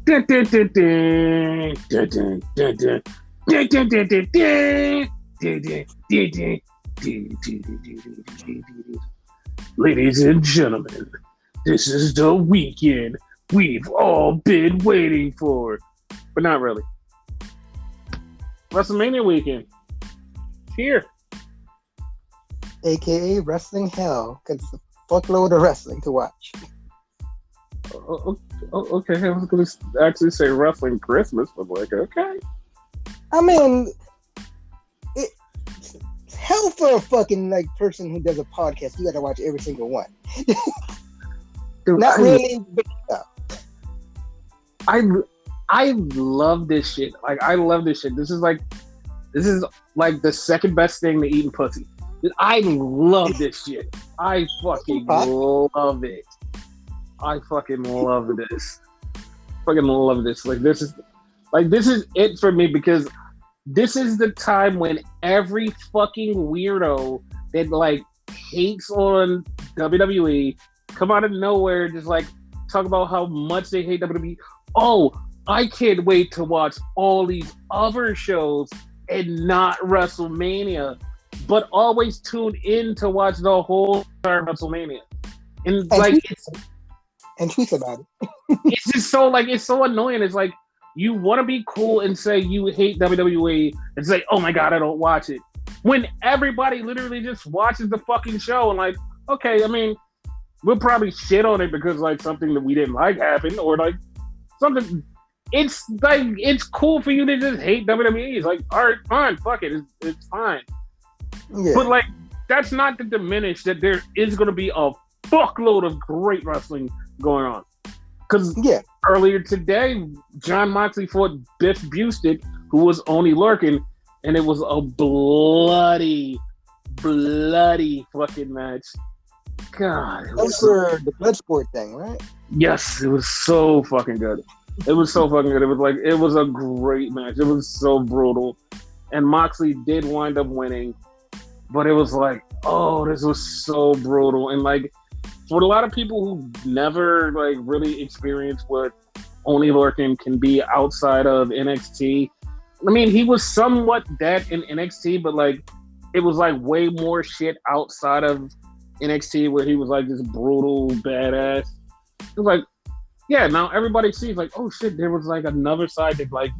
Dun, dun, dun, dun, dun, dun, dun, dun. Dun, dun, dun, dun, dun. Dun, dun, dun, dun. Dun, dun, dun, dun, dun, dun, dun. Ladies and gentlemen, this is the weekend we've all been waiting for. But not really. WrestleMania weekend. Here. AKA Wrestling Hell, because it's a fuckload of wrestling to watch. Okay, I was going to actually say Wrestling Christmas, but like, okay. I mean, it's hell for a fucking like person who does a podcast. You got to watch every single one. Dude, Not really, but I love this shit. Like, I love this shit. This is like the second best thing to eating pussy. I love this shit. I fucking love it. I fucking love this. Fucking love this. Like, this is it for me, because this is the time when every fucking weirdo that like hates on WWE come out of nowhere, just like talk about how much they hate WWE. Oh, I can't wait to watch all these other shows and not WrestleMania, but always tune in to watch the whole entire WrestleMania. And like, and tweets about it. It's just so like, it's so annoying. It's like, you want to be cool and say you hate WWE and say, oh my God, I don't watch it, when everybody literally just watches the fucking show and like, okay, I mean, we'll probably shit on it because like something that we didn't like happened, or like something. It's like, it's cool for you to just hate WWE. It's like, all right, fine, fuck it, it's fine. Yeah. But like, that's not to diminish that there is going to be a fuckload of great wrestling going on. Because earlier today, John Moxley fought Biff Bustick, who was only lurking, and it was a bloody fucking match. God, that was for the Bloodsport thing, right? Yes, it was so fucking good. It was so fucking good. It was like, it was a great match. It was so brutal, and Moxley did wind up winning, but it was like, oh, this was so brutal. And like, for a lot of people who never like really experienced what only lurking can be outside of NXT, I mean, he was somewhat that in NXT, but like, it was like way more shit outside of NXT where he was like this brutal badass. It was like, yeah, now everybody sees like, oh shit, there was like another side that like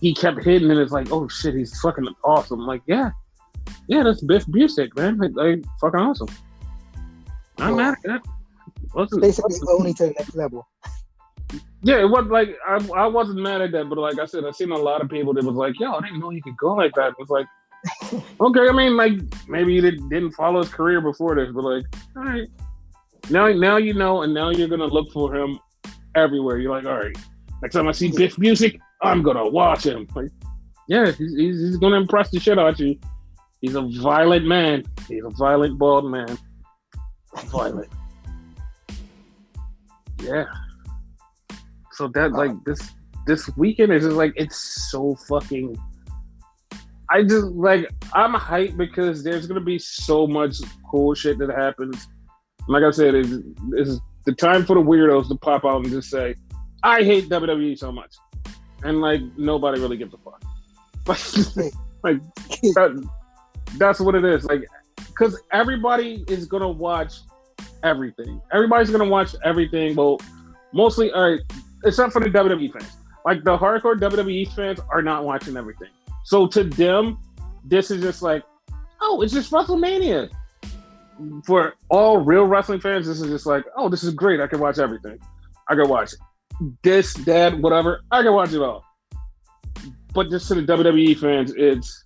he kept hitting, and it's like, oh shit, he's fucking awesome. Like, yeah, that's Biff Bustick, man. Like fucking awesome. I'm mad at that. Basically, only to the next level. Yeah, it was like, I wasn't mad at that, but like I said, I've seen a lot of people that was like, yo, I didn't know you could go like that. It was like, okay, I mean, like, maybe you didn't follow his career before this, but like, all right. Now you know, and now you're going to look for him everywhere. You're like, all right, next time I see Biff Bustick, I'm going to watch him. Like, yeah, he's going to impress the shit out of you. He's a violent man. He's a violent, bald man. Violent. Yeah. So that, like, this weekend is just like, it's so fucking... I just, like, I'm hyped because there's going to be so much cool shit that happens. Like I said, it's the time for the weirdos to pop out and just say, I hate WWE so much. And, like, nobody really gives a fuck. Like, that's what it is. Like, because everybody is going to watch everything. Everybody's going to watch everything. Well, mostly, all right, except for the WWE fans. Like, the hardcore WWE fans are not watching everything. So to them, this is just like, oh, it's just WrestleMania. For all real wrestling fans, this is just like, oh, this is great. I can watch everything. I can watch this, that, whatever. I can watch it all. But just to the WWE fans, it's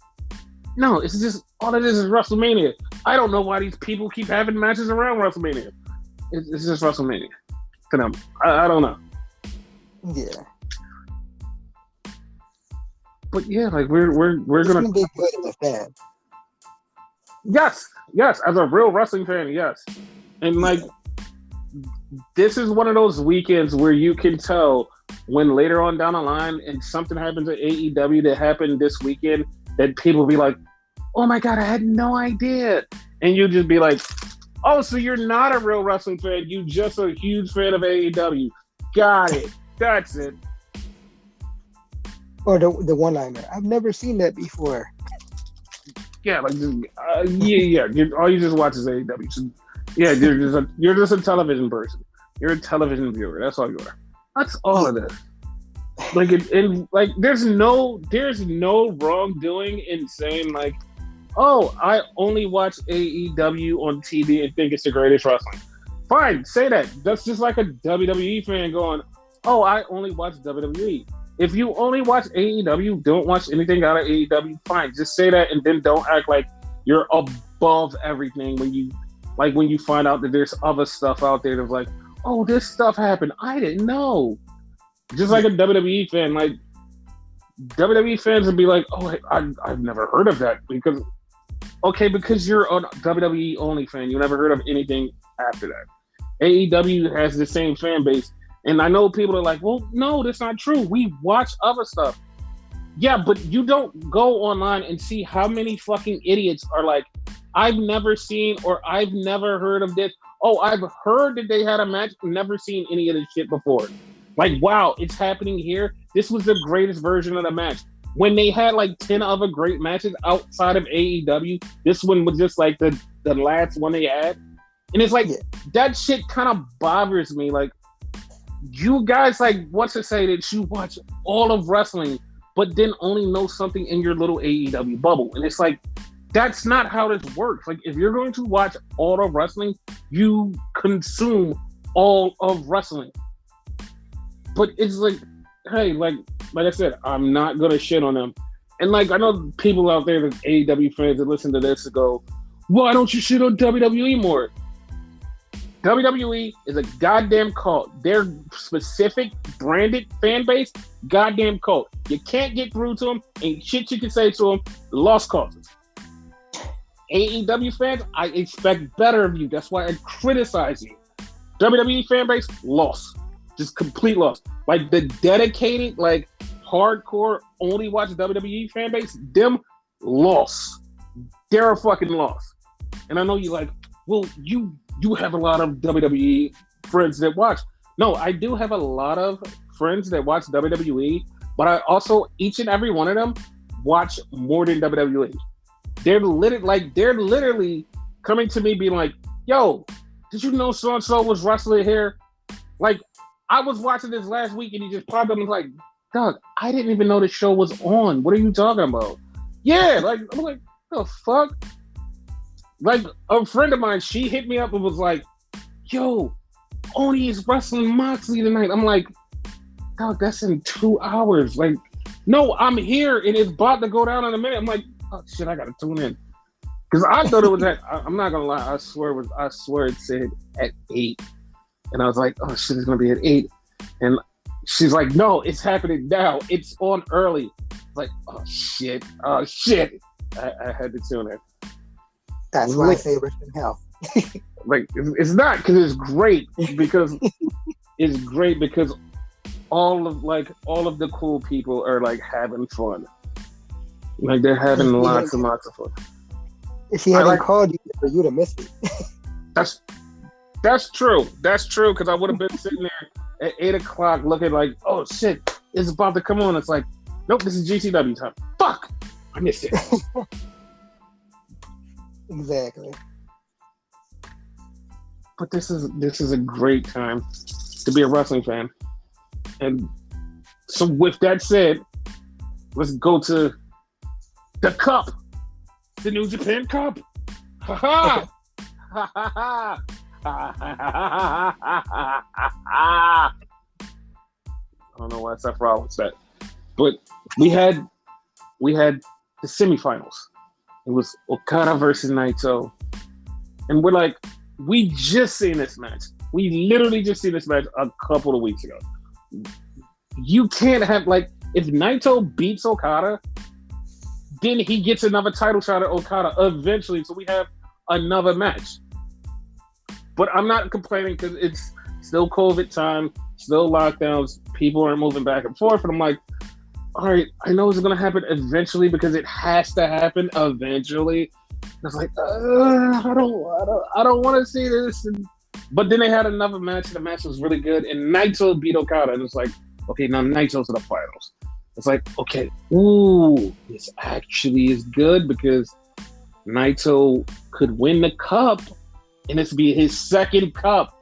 just, all it is WrestleMania. I don't know why these people keep having matches around WrestleMania. It's just WrestleMania to them. I don't know. Yeah. But yeah, like we're gonna be good as a fan. Yes, as a real wrestling fan, yes. And like, this is one of those weekends where you can tell when later on down the line and something happens at AEW that happened this weekend that people will be like, oh my God, I had no idea. And you just be like, oh, so you're not a real wrestling fan. You just a huge fan of AEW. Got it. That's it. Or the one-liner. I've never seen that before. Yeah, like yeah. All you just watch is AEW. So, yeah, you're just a television person. You're a television viewer. That's all you are. That's all it is. Like like there's no wrongdoing in saying like, oh, I only watch AEW on TV and think it's the greatest wrestling. Fine, say that. That's just like a WWE fan going, oh, I only watch WWE. If you only watch AEW, don't watch anything out of AEW, fine. Just say that and then don't act like you're above everything when you find out that there's other stuff out there that's like, oh, this stuff happened. I didn't know. Just like a WWE fan, like WWE fans would be like, oh, I've never heard of that because you're a WWE only fan. You never heard of anything after that. AEW has the same fan base. And I know people are like, well, no, that's not true. We watch other stuff. Yeah, but you don't go online and see how many fucking idiots are like, I've never seen or I've never heard of this. Oh, I've heard that they had a match, never seen any of this shit before. Like, wow, it's happening here. This was the greatest version of the match. When they had like 10 other great matches outside of AEW, this one was just like the last one they had. And it's like, that shit kind of bothers me. Like, you guys like want to say that you watch all of wrestling, but then only know something in your little AEW bubble. And it's like, that's not how this works. Like, if you're going to watch all of wrestling, you consume all of wrestling. But it's like, hey, like I said, I'm not going to shit on them. And like, I know people out there that AEW fans that listen to this and go, why don't you shit on WWE more? WWE is a goddamn cult. Their specific branded fan base, goddamn cult. You can't get through to them. Ain't shit you can say to them. Lost causes. AEW fans, I expect better of you. That's why I criticize you. WWE fan base, lost. Just complete loss. Like the dedicated, like hardcore, only watch WWE fan base, them lost. They're a fucking loss. And I know you like, well, you have a lot of WWE friends that watch. No, I do have a lot of friends that watch WWE, but I also, each and every one of them, watch more than WWE. They're literally coming to me being like, yo, did you know so-and-so was wrestling here? Like, I was watching this last week and he just popped up and was like, Doug, I didn't even know the show was on. What are you talking about? Yeah, like, I'm like, the fuck? Like, a friend of mine, she hit me up and was like, yo, Oni is wrestling Moxley tonight. I'm like, dog, that's in 2 hours. Like, no, I'm here and it's about to go down in a minute. I'm like, oh shit, I gotta tune in. Because I thought it was I'm not gonna lie, I swear it said at 8. And I was like, oh shit, it's gonna be at 8. And she's like, no, it's happening now. It's on early. It's like, oh shit. I had to tune in. That's my favorite in hell. Like, it's not because it's great because all of the cool people are like having fun. Like they're having lots and lots of fun. If he hadn't called you, you'd have missed it. That's true. That's true because I would have been sitting there at 8 o'clock looking like, oh shit, it's about to come on. It's like, nope, this is GCW time. Fuck, I missed it. Exactly. But this is a great time to be a wrestling fan. And so with that said, let's go to the cup. The New Japan Cup. Ha ha! Ha ha ha! I don't know why Seth Rollins said, but we had the semifinals. It was Okada versus Naito, and we're like, we just seen this match. We literally just seen this match a couple of weeks ago. You can't have like, if Naito beats Okada, then he gets another title shot at Okada eventually. So we have another match. But I'm not complaining because it's still COVID time, still lockdowns, people aren't moving back and forth. And I'm like, all right, I know it's going to happen eventually because it has to happen eventually. And I was like, I don't want to see this. But then they had another match, and the match was really good. And Naito beat Okada, and it's like, Okay, now Naito's in the finals. It's like, okay, ooh, this actually is good because Naito could win the cup, and this be his second cup.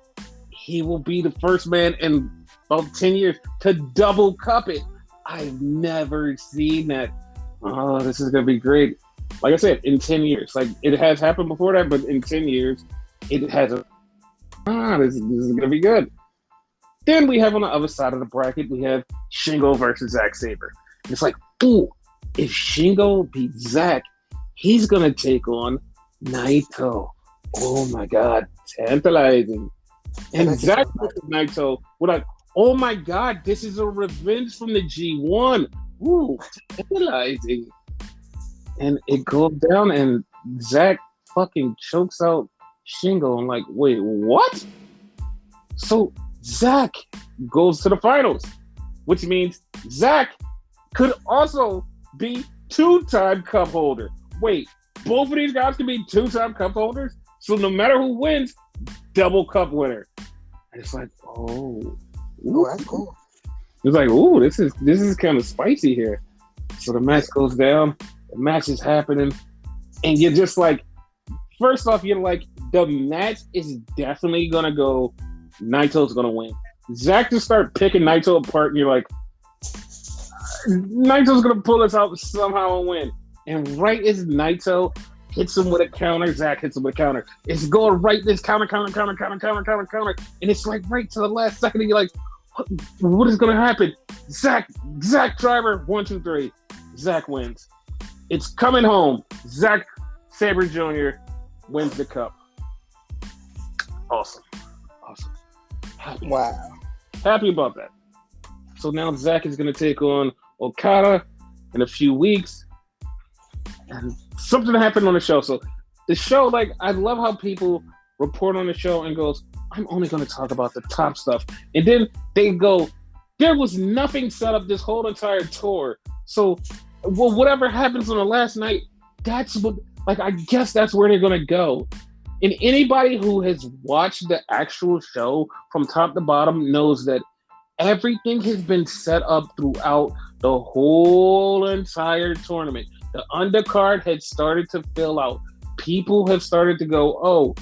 He will be the first man in about 10 years to double cup it. I've never seen that. Oh, this is going to be great. Like I said, in 10 years. Like, it has happened before that, but in 10 years, it has this is going to be good. Then we have on the other side of the bracket, we have Shingo versus Zack Sabre. It's like, ooh, if Shingo beats Zack, he's going to take on Naito. Oh my God, tantalizing. And Zack versus Naito, we're like, oh my God, this is a revenge from the G1. Ooh, tantalizing. And it goes down, and Zack fucking chokes out Shingo. I'm like, wait, what? So Zack goes to the finals, which means Zack could also be two-time cup holder. Wait, both of these guys can be two-time cup holders? So no matter who wins, double cup winner. And it's like, oh, that's cool. It's like, ooh, this is kind of spicy here. So the match goes down, the match is happening, and you're just like, first off, you're like, the match is definitely gonna go. Naito's gonna win. Zack just start picking Naito apart, and you're like, Naito's gonna pull us out somehow and win. And right as Naito hits him with a counter, Zack hits him with a counter. It's going right this counter, and it's like right to the last second, and you're like, what is gonna happen? Zack driver, 1, 2, 3. Zack wins. It's coming home. Zack Sabre Jr. wins the cup. Awesome. Happy about that. So now Zack is going to take on Okada in a few weeks. And something happened on the show. So the show, like, I love how people report on the show and goes, I'm only going to talk about the top stuff. And then they go, there was nothing set up this whole entire tour. So whatever happens on the last night, that's what, like, I guess that's where they're going to go. And anybody who has watched the actual show from top to bottom knows that everything has been set up throughout the whole entire tournament. The undercard had started to fill out. People have started to go, oh,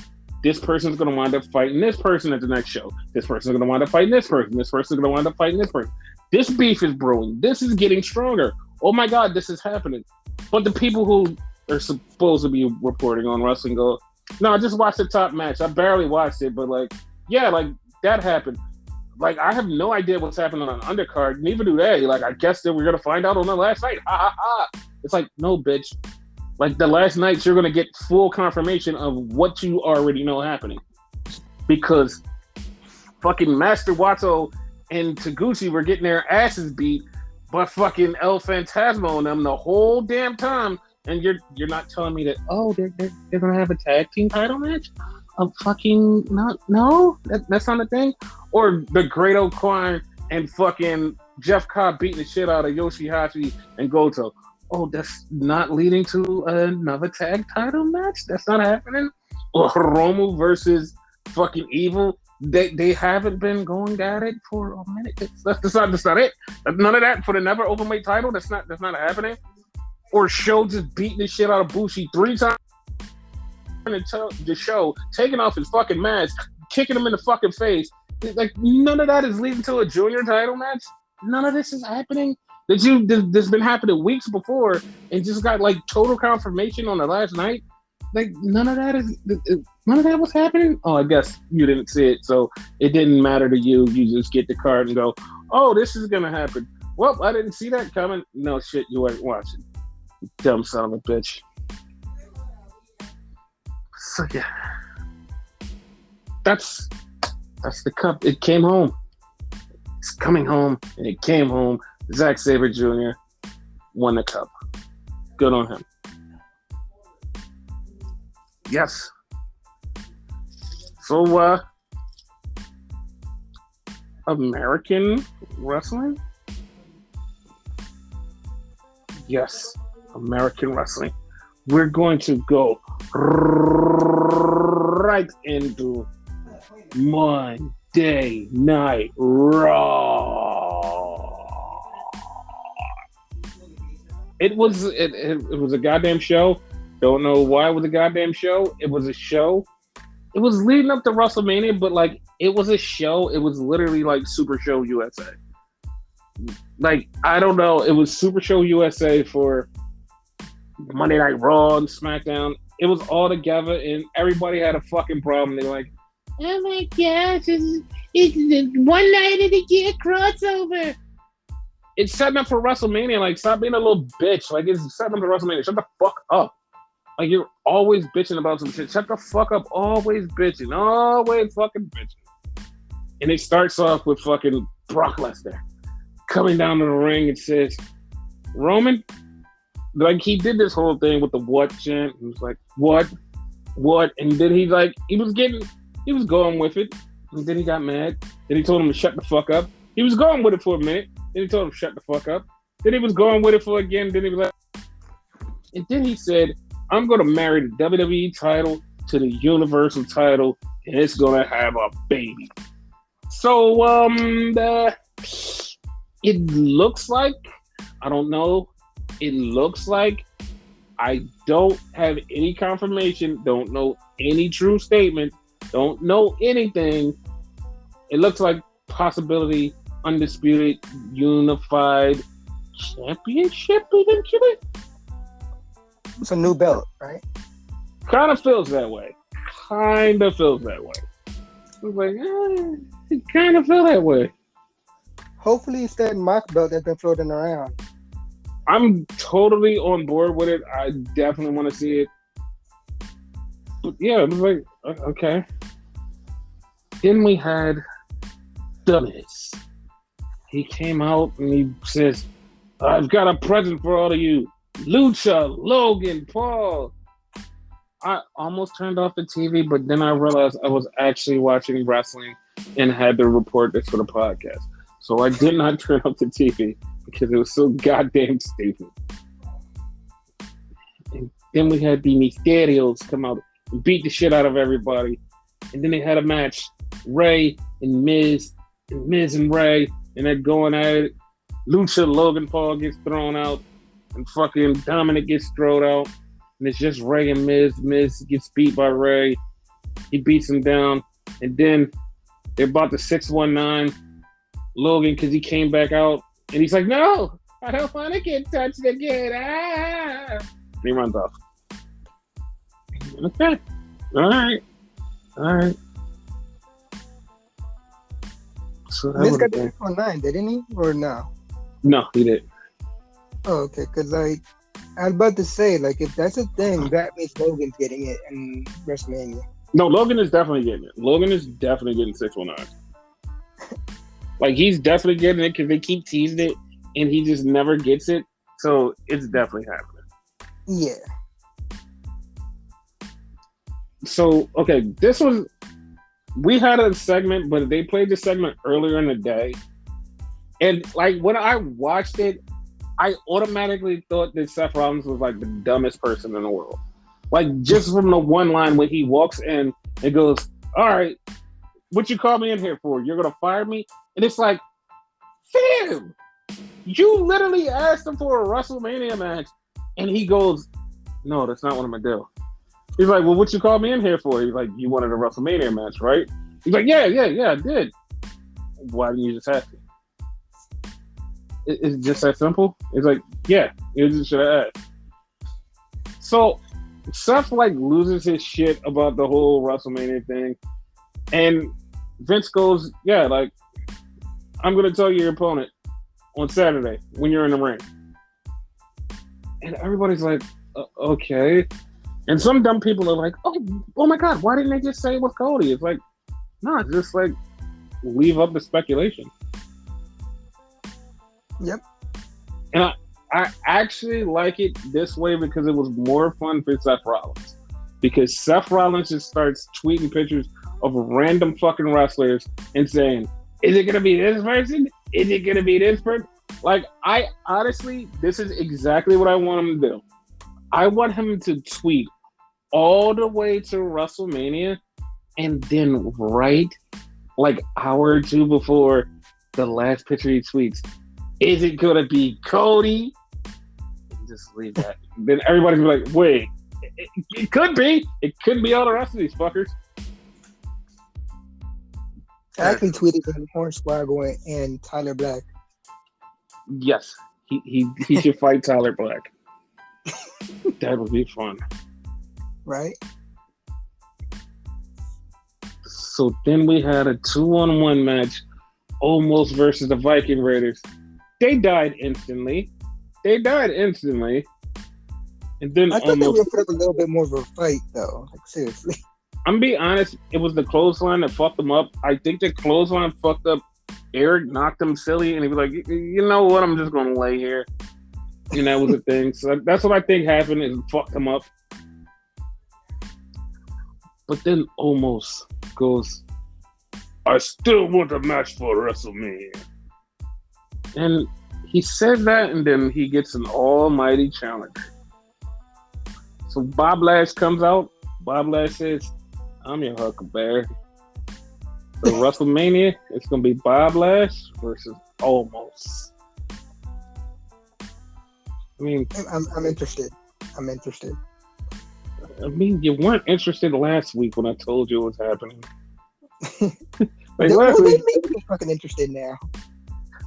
this person's going to wind up fighting this person at the next show. This person's going to wind up fighting this person. This person's going to wind up fighting this person. This beef is brewing. This is getting stronger. Oh my God, this is happening. But the people who are supposed to be reporting on wrestling go, no, I just watched the top match. I barely watched it, but like, yeah, like that happened. Like, I have no idea what's happening on an undercard. Neither do they. Like, I guess that we're going to find out on the last night. Ha ha ha. It's like, no, bitch. Like, the last night, you're going to get full confirmation of what you already know happening. Because fucking Master Wato and Taguchi were getting their asses beat by fucking El Phantasmo and them the whole damn time. And you're not telling me that, oh, they're going to have a tag team title match? Fucking, no, that's not a thing. Or the Great O'Quine and fucking Jeff Cobb beating the shit out of Yoshihashi and Goto. Oh, that's not leading to another tag title match? That's not happening? Or Hiromu versus fucking Evil? They haven't been going at it for a minute. That's not it. None of that for the never openweight title. That's not happening. Or Sho just beating the shit out of Bushi 3 times in the show, taking off his fucking mask, kicking him in the fucking face. Like, none of that is leading to a junior title match. None of this is happening. This been happening weeks before and just got like total confirmation on the last night. Like, none of that was happening. Oh, I guess you didn't see it, so it didn't matter to you. You just get the card and go, oh, this is gonna happen. Well, I didn't see that coming. No shit, you weren't watching. You dumb son of a bitch. So yeah, that's the cup. It came home. It's coming home, and it came home. Zack Sabre Jr. won the cup. Good on him. Yes. So, American wrestling? Yes, American wrestling. We're going to go right into Monday Night Raw. It was a goddamn show. Don't know why it was a goddamn show. It was a show. It was leading up to WrestleMania, but like it was a show. It was literally like Super Show USA. Like I don't know. It was Super Show USA for Monday Night Raw and SmackDown. It was all together, and everybody had a fucking problem. They're like, "Oh my gosh, it's one night of the year crossover." It's setting up for WrestleMania. Like, stop being a little bitch. Like, it's setting up for WrestleMania. Shut the fuck up. Like, you're always bitching about some shit. Shut the fuck up. Always bitching. Always fucking bitching. And it starts off with fucking Brock Lesnar coming down to the ring and says, Roman, like, he did this whole thing with the what chant. He was like, what? And then he was going with it. And then he got mad. Then he told him to shut the fuck up. He was going with it for a minute. Then he told him shut the fuck up. Then he was going with it for again. Then he was like, and then he said, I'm going to marry the WWE title to the Universal title, and it's going to have a baby. So, it looks like, I don't know, it looks like, I don't have any confirmation, don't know any true statement, don't know anything. It looks like possibility Undisputed Unified Championship eventually. It's a new belt, right? Kind of feels that way. I was like, it kind of feel that way. Hopefully it's that mock belt that's been floating around. I'm totally on board with it. I definitely want to see it. But yeah, it was like, okay. Then we had The Miz. He came out and he says, I've got a present for all of you. Lucha, Logan, Paul. I almost turned off the TV, but then I realized I was actually watching wrestling and had to report this for the podcast. So I did not turn off the TV because it was so goddamn stupid. And then we had the Mysterios come out and beat the shit out of everybody. And then they had a match, Ray and Miz and Ray, and they're going at it. Lucha, Logan Paul gets thrown out, and fucking Dominic gets thrown out. And it's just Ray and Miz. Miz gets beat by Ray. He beats him down. And then they're about to 619 Logan because he came back out. And he's like, no, I don't want to get touched again. Ah! And he runs off. Okay. All right. So Miz got the 619, didn't he? Or no? No, he didn't. Oh, okay. Because, like, I was about to say, like, if that's a thing, that means Logan's getting it in WrestleMania. No, Logan is definitely getting it. Logan is definitely getting 619. Like, he's definitely getting it because they keep teasing it, and he just never gets it. So, it's definitely happening. Yeah. So, okay, we had a segment, but they played the segment earlier in the day. And, like, when I watched it, I automatically thought that Seth Rollins was, like, the dumbest person in the world. Like, just from the one line when he walks in and goes, all right, what you call me in here for? You're going to fire me? And it's like, Sam, you literally asked him for a WrestleMania match. And he goes, no, that's not what I'm going to do. He's like, well, what you called me in here for? He's like, you wanted a WrestleMania match, right? He's like, yeah, I did. Why didn't you just ask me? It's just that simple. It's like, yeah, you just should have asked. So Seth like loses his shit about the whole WrestleMania thing, and Vince goes, yeah, like, I'm gonna tell your opponent on Saturday when you're in the ring. And everybody's like, okay. And some dumb people are like, oh my God, why didn't they just say it was Cody? It's like, no, just like leave up the speculation. Yep. And I actually like it this way because it was more fun for Seth Rollins. Because Seth Rollins just starts tweeting pictures of random fucking wrestlers and saying, is it going to be this person? Is it going to be this person? Like, I honestly, this is exactly what I want him to do. I want him to tweet all the way to WrestleMania and then right like hour or two before the last picture he tweets, is it going to be Cody, Just leave that. Then everybody's like, wait, it could be. It could be all the rest of these fuckers. I actually tweeted him Hornswoggle and Tyler Black. Yes, he should fight Tyler Black. That would be fun. Right? So then we had a 2-on-1 match, almost versus the Viking Raiders. They died instantly. And then I thought they would put up a little bit more of a fight, though. Like, seriously. I'm being honest, it was the clothesline that fucked them up. I think the clothesline fucked up Eric, knocked him silly, and he was like, you know what, I'm just going to lay here. And that was the thing. So that's what I think happened, is fucked him up. But then Omos goes, I still want a match for WrestleMania. And he says that, and then he gets an almighty challenger. So Bob Lash comes out. Bob Lash says, I'm your Huckleberry. So WrestleMania, it's going to be Bob Lash versus Omos. I mean, I'm interested. I mean, you weren't interested last week when I told you what was happening. Like last week, they make me fucking interested now.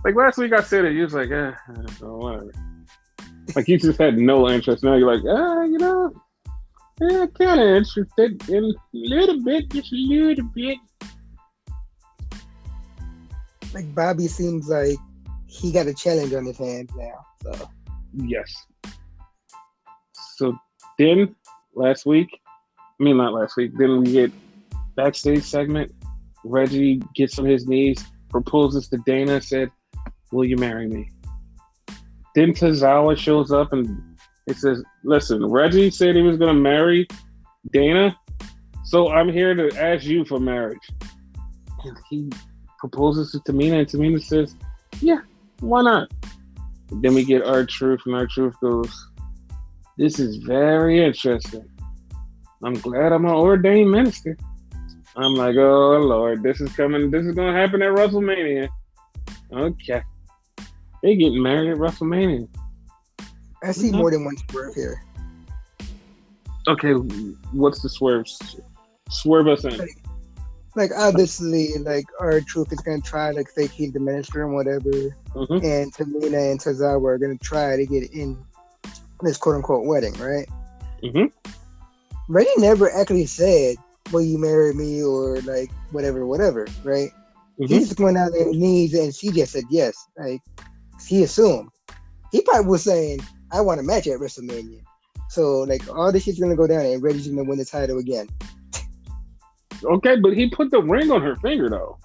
Like last week, I said it. You was like, whatever. Like you just had no interest. Now you're like, you know, kind of interested in a little bit, just a little bit. Like Bobby seems like he got a challenge on his hands now. So yes. So then not last week. Then we get backstage segment. Reggie gets on his knees, proposes to Dana, said, will you marry me? Then Tozawa shows up and it says, listen, Reggie said he was going to marry Dana, so I'm here to ask you for marriage. And he proposes to Tamina, and Tamina says, yeah, why not? And then we get R-Truth, and R-Truth goes, this is very interesting. I'm glad I'm an ordained minister. I'm like, oh, Lord, this is coming. This is going to happen at WrestleMania. Okay. They getting married at WrestleMania. I see more than one swerve here. Okay, what's the swerve? Swerve us in. Like obviously, like R-Truth is going to try like fake he's the minister and whatever. Mm-hmm. And Tamina and Tozawa are going to try to get in this quote-unquote wedding, right? Mm-hmm. Reggie never actually said, will you marry me, or like whatever, right? Mm-hmm. He just went out on his knees and she just said yes. Like he assumed. He probably was saying, I want a match at WrestleMania. So like all this shit's gonna go down and Reggie's gonna win the title again. Okay, but he put the ring on her finger though.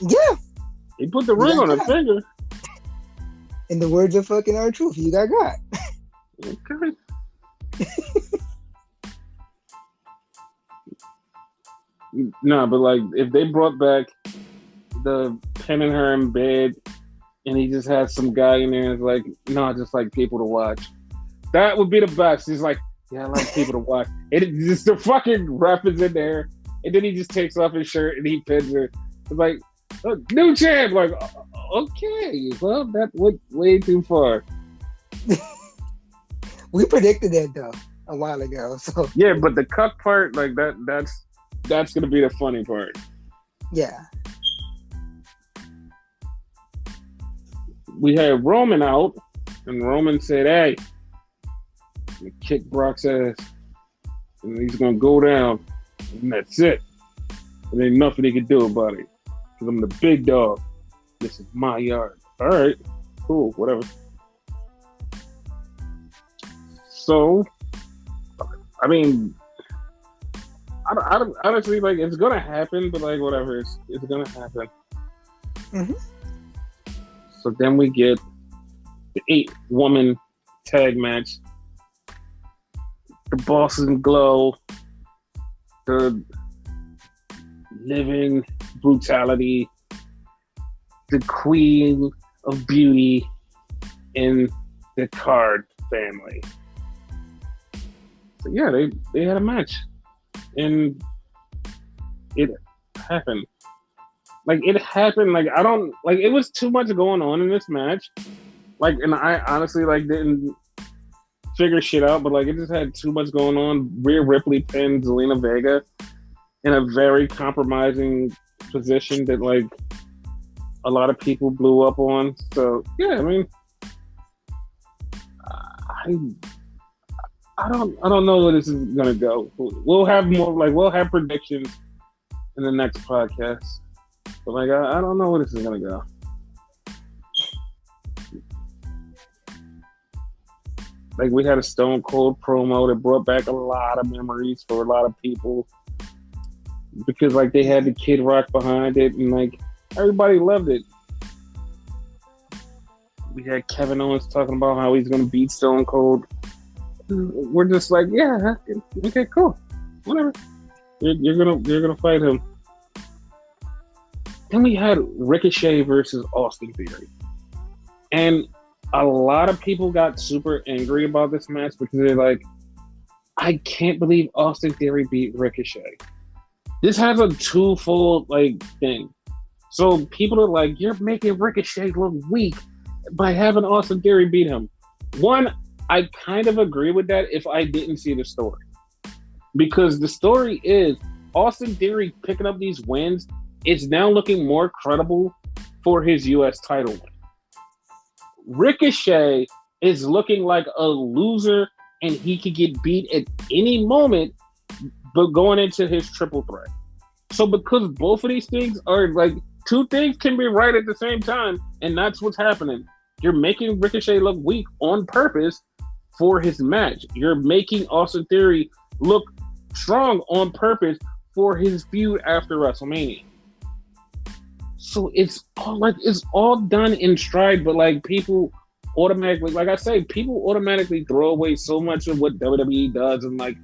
Yeah. He put the ring on her finger. In the words of fucking R-Truth, you got. Okay. No, but like if they brought back the pinning her in bed and he just had some guy in there and it's like, no, I just like people to watch. That would be the best. He's like, yeah, I like people to watch. It just the fucking ref is in there, and then he just takes off his shirt and he pins her. It's like, new champ. Like, okay, well, that went way too far. We predicted that though a while ago. So yeah, but the cut part, like that's gonna be the funny part. Yeah. We had Roman out, and Roman said, "Hey, kick Brock's ass, and he's gonna go down, and that's it. And ain't nothing he can do about it, because I'm the big dog. This is my yard." All right, cool, whatever. So, I mean, I don't honestly, like, it's gonna happen, but like, whatever, it's gonna happen. Mm-hmm. So then we get the 8-woman tag match. The Boston Glow, the Living Brutality, the Queen of Beauty in the Card family. So yeah, they had a match, and it happened. Like it happened. Like I don't like. It was too much going on in this match, Like, and I honestly like didn't figure shit out, but like it just had too much going on. Rhea Ripley pinned Zelina Vega in a very compromising position that like a lot of people blew up on. So yeah, I mean, I don't know where this is gonna go. We'll have more like we'll have predictions in the next podcast, but like I don't know where this is gonna go. Like we had a Stone Cold promo that brought back a lot of memories for a lot of people because like they had the Kid Rock behind it and like everybody loved it. We had Kevin Owens talking about how he's gonna beat Stone Cold. We're just like, yeah, okay, cool, whatever. You're gonna fight him. Then we had Ricochet versus Austin Theory, and a lot of people got super angry about this match because they're like, I can't believe Austin Theory beat Ricochet. This has a twofold like thing. So people are like, you're making Ricochet look weak by having Austin Theory beat him. One, I kind of agree with that if I didn't see the story. Because the story is Austin Theory picking up these wins is now looking more credible for his US title win. Ricochet is looking like a loser and he could get beat at any moment but going into his triple threat. So because both of these things are like two things can be right at the same time and that's what's happening. You're making Ricochet look weak on purpose for his match. You're making Austin Theory look strong on purpose for his feud after WrestleMania. So it's all done in stride, but like people automatically, like I say, people automatically throw away so much of what WWE does and like,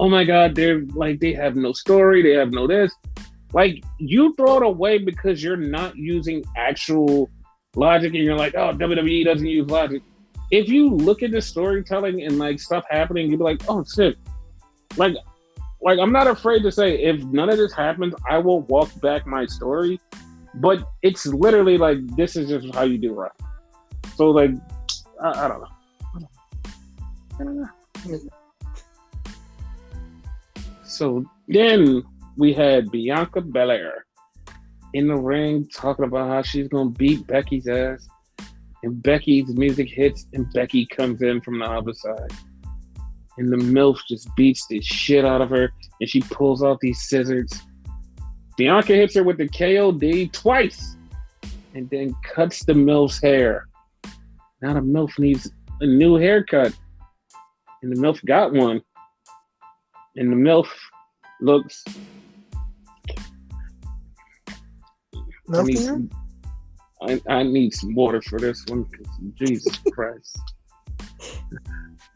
oh my God, they're like they have no story, they have no this. Like you throw it away because you're not using actual logic and you're like, oh, WWE doesn't use logic. If you look at the storytelling and like stuff happening, you'd be like, oh shit. Like I'm not afraid to say if none of this happens, I will walk back my story. But it's literally like this is just how you do right. So like I don't know. So then we had Bianca Belair in the ring talking about how she's gonna beat Becky's ass, and Becky's music hits and Becky comes in from the other side, and the MILF just beats the shit out of her, and she pulls out these scissors. Bianca hits her with the KOD twice and then cuts the MILF's hair. Now the MILF needs a new haircut. And the MILF got one. And the MILF looks... I need some water for this one. Jesus Christ.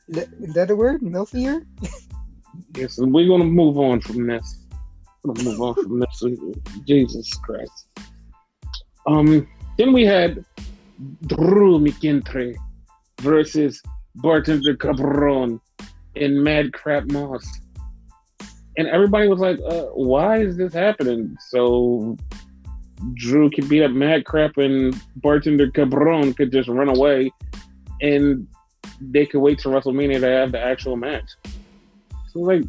Is that a word? Milfier? Yes, we're going to move on from this. Jesus Christ. Then we had Drew McIntyre versus Bartender Cabron and Mad Crap Moss. And everybody was like, why is this happening? So Drew could beat up Mad Crap and Bartender Cabron could just run away and they could wait till WrestleMania to have the actual match. So like,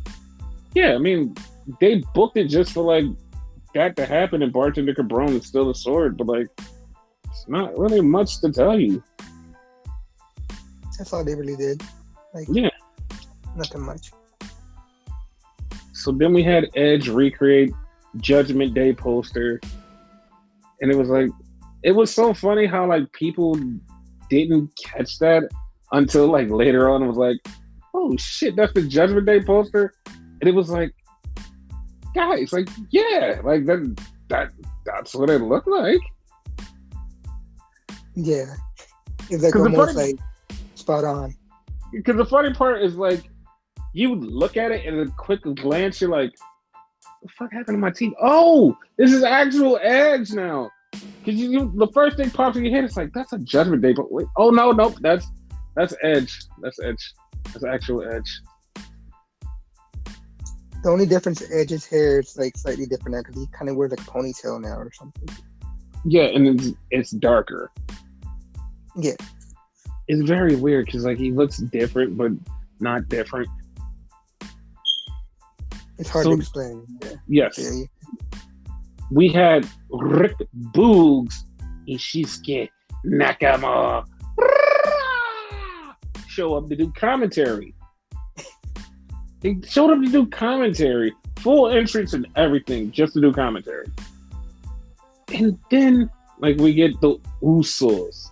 yeah, I mean, they booked it just for like that to happen, and Bartender Cabron is still a sword, but like it's not really much to tell you. That's all they really did. Like, yeah, nothing much. So then we had Edge recreate Judgment Day poster, and it was like, it was so funny how like people didn't catch that until like later on. It was like, oh shit, that's the Judgment Day poster, and it was like, guys, like, yeah, like that's what it looked like. Yeah, it's like almost like spot on. Because the funny part is like, you look at it and a quick glance, you're like, what the fuck happened to my teeth? Oh, this is actual Edge now. Because the first thing pops in your head, it's like, that's a Judgment Day. But wait, oh no, nope, that's Edge. That's Edge. That's actual Edge. The only difference is Edge's hair is like slightly different now because he kind of wears like a ponytail now or something. Yeah, and it's darker. Yeah. it's very weird because like he looks different, but not different. It's hard to explain. Yeah. Yes, we had Rick Boogs Ishizuke Nakamura show up to do commentary. He showed up to do commentary, full entrance and everything, just to do commentary. And then, like, we get the Usos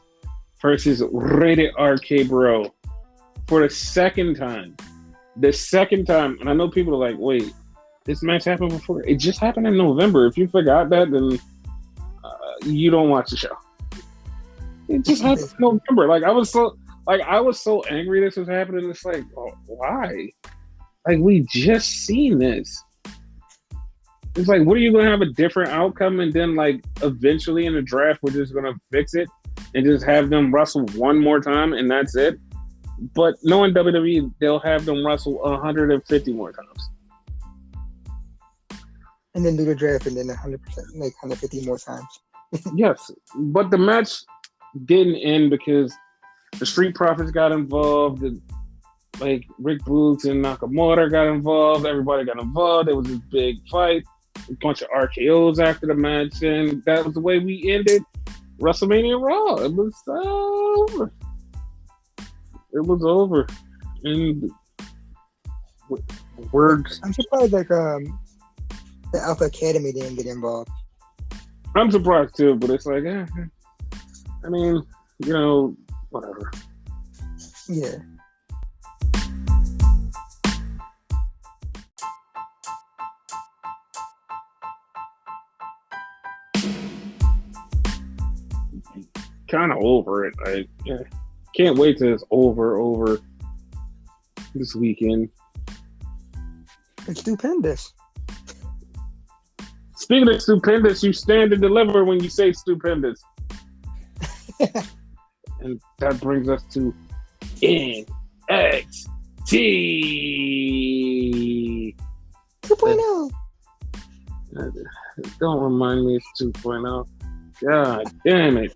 versus Rated RK Bro for the second time. The second time, and I know people are like, wait, this match happened before? It just happened in November. If you forgot that, then you don't watch the show. It just happened in November. Like, I was so angry this was happening. It's like, oh, why? Like, we just seen this. It's like, what are you going to have a different outcome? And then, like, eventually in the draft, we're just going to fix it and just have them wrestle one more time, and that's it. But knowing WWE, they'll have them wrestle 150 more times. And then do the draft and then 100%, like 150 more times. Yes, but the match didn't end because the Street Profits got involved. Like, Rick Boogs and Nakamura got involved. Everybody got involved. There was this big fight. A bunch of RKOs after the match, and that was the way we ended WrestleMania Raw. It was over. It was over. And words. I'm surprised like the Alpha Academy didn't get involved. I'm surprised too, but it's like, I mean, you know, whatever. Yeah. Kind of over it. I can't wait till it's over this weekend. It's stupendous. Speaking of stupendous, you stand and deliver when you say stupendous. And that brings us to NXT 2.0. Don't remind me it's 2.0. God damn it.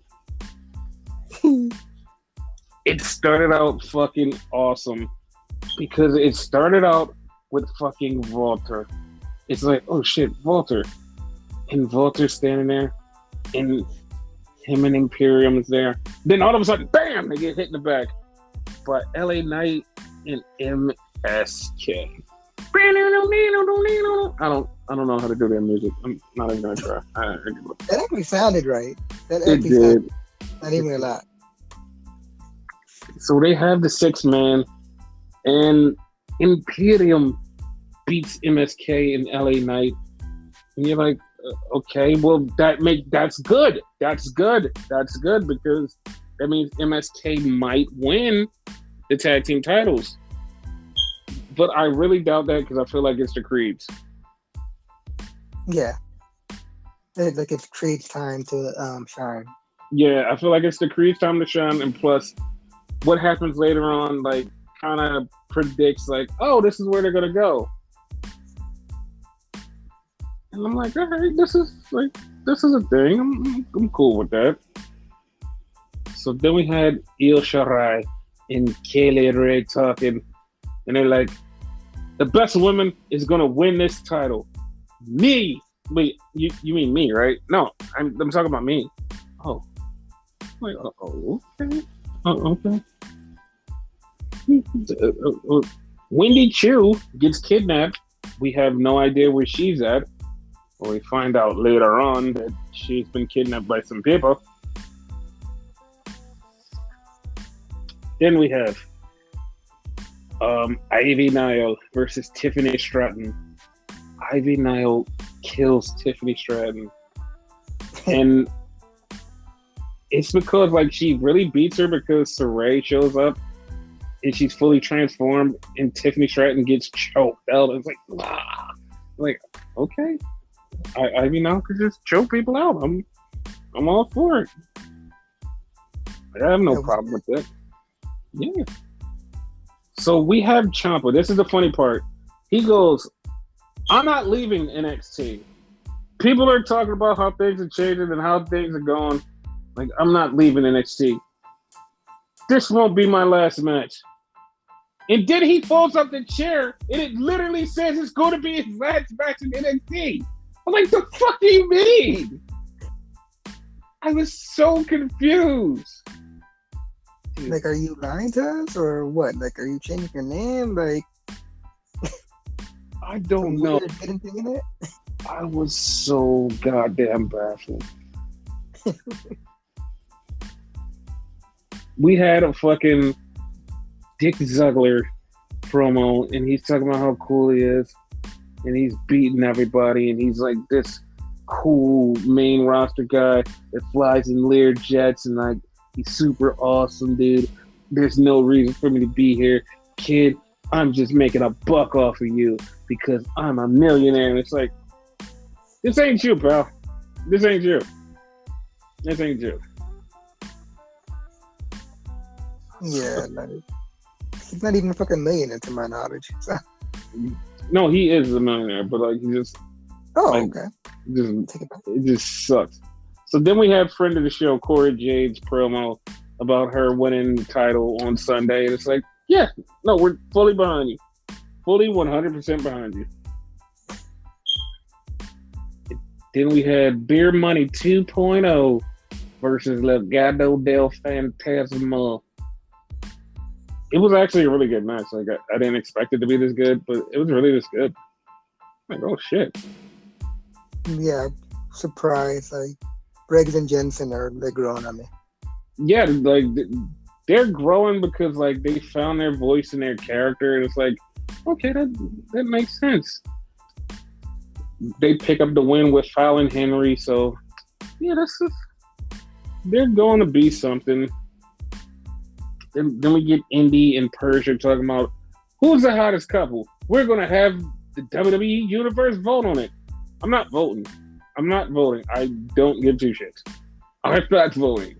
It started out fucking awesome because it started out with fucking Walter. It's like, oh shit, Walter. And Walter's standing there, and him and Imperium is there. Then all of a sudden, bam, they get hit in the back by LA Knight and MSK. I don't know how to do their music. I'm not even gonna try. That actually sounded right. That actually did. Not even a lot. So they have the 6-man, and Imperium beats MSK and LA Knight, and you're like, okay, well that's good. That's good because that means MSK might win the tag team titles. But I really doubt that because I feel like it's the Creeds. Yeah, like it's Creed's time to shine. Yeah, I feel like it's the Creed's time to shine, and plus, what happens later on, like, kind of predicts, like, oh, this is where they're gonna go. And I'm like, all right, this is a thing. I'm cool with that. So then we had Io Shirai and Kaylee Ray talking, and they're like, the best woman is gonna win this title. Me. Wait, you mean me, right? No, I'm talking about me. Oh. Like, okay. Oh, okay. Wendy Chu gets kidnapped. We have no idea where she's at. Well, we find out later on that she's been kidnapped by some people. Then we have Ivy Nile versus Tiffany Stratton. Ivy Nile kills Tiffany Stratton. And it's because, like, she really beats her because Saray shows up and she's fully transformed and Tiffany Stratton gets choked out. It's like, ah. Like, okay. Ivy Nile could just choke people out. I'm all for it. I have no problem with that. Yeah. So we have Ciampa. This is the funny part. He goes, I'm not leaving NXT. People are talking about how things are changing and how things are going. Like, I'm not leaving NXT. this won't be my last match. And then he folds up the chair, and it literally says it's going to be his last match in NXT. I'm like, the fuck do you mean? I was so confused. Like, are you lying to us or what? Like, are you changing your name? Like, I don't know. I was so goddamn baffled. We had a fucking Dick Ziggler promo, and he's talking about how cool he is, and he's beating everybody, and he's like this cool main roster guy that flies in Lear jets, and like he's super awesome, dude. There's no reason for me to be here, kid. I'm just making a buck off of you because I'm a millionaire. And it's like, this ain't you, pal. This ain't you. This ain't you. Yeah, like, he's not even a fucking millionaire to my knowledge. So. No, he is a millionaire, but like he just. Oh, like, okay. It just sucks. So then we have friend of the show, Corey Jade's promo about her winning the title on Sunday. And it's like, yeah, no, we're fully behind you. Fully 100% behind you. Then we had Beer Money 2.0 versus Legado del Fantasma. It was actually a really good match. Like I didn't expect it to be this good, but it was really this good. Like, oh shit. Yeah, surprise. Like Briggs and Jensen are growing on me. Yeah, like they're growing because like they found their voice and their character, and it's like, okay, that makes sense. They pick up the win with Fallon Henry, so yeah, they're going to be something. Then we get Indy and Persia talking about who's the hottest couple. We're going to have the WWE Universe vote on it. I'm not voting. I don't give two shits. I'm not voting.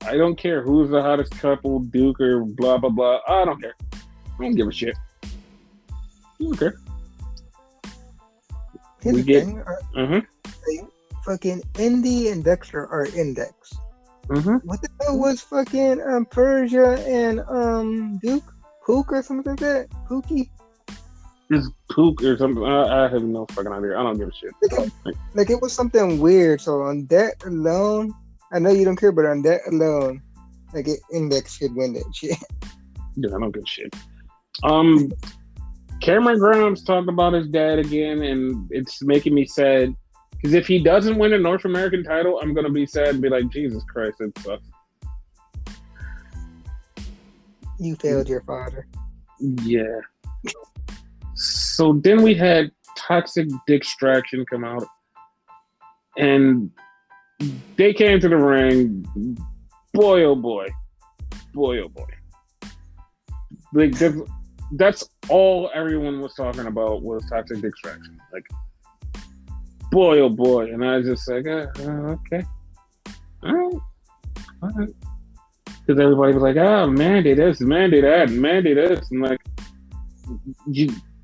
I don't care who's the hottest couple, Duke or blah, blah, blah. I don't care. I don't give a shit. I don't care. Here's the thing. Fucking Indy and Dexter are index. What the hell was fucking Persia and Duke? Pook or something like that? Pookie? It's Pook or something. I have no fucking idea. I don't give a shit. Like it was something weird. So on that alone, I know you don't care, but on that alone, like index should win that shit. Yeah, I don't give a shit. Cameron Grimes talked about his dad again, and it's making me sad. Because if he doesn't win a North American title, I'm going to be sad and be like, Jesus Christ, it sucks. You failed your father. Yeah. So then we had Toxic Distraction come out. And they came to the ring. Boy, oh boy. Boy, oh boy. Like, that's all everyone was talking about was Toxic Distraction. Like, boy, oh boy. And I was just like, okay. All right. Because everybody was like, Mandy this, Mandy that, Mandy this. And like,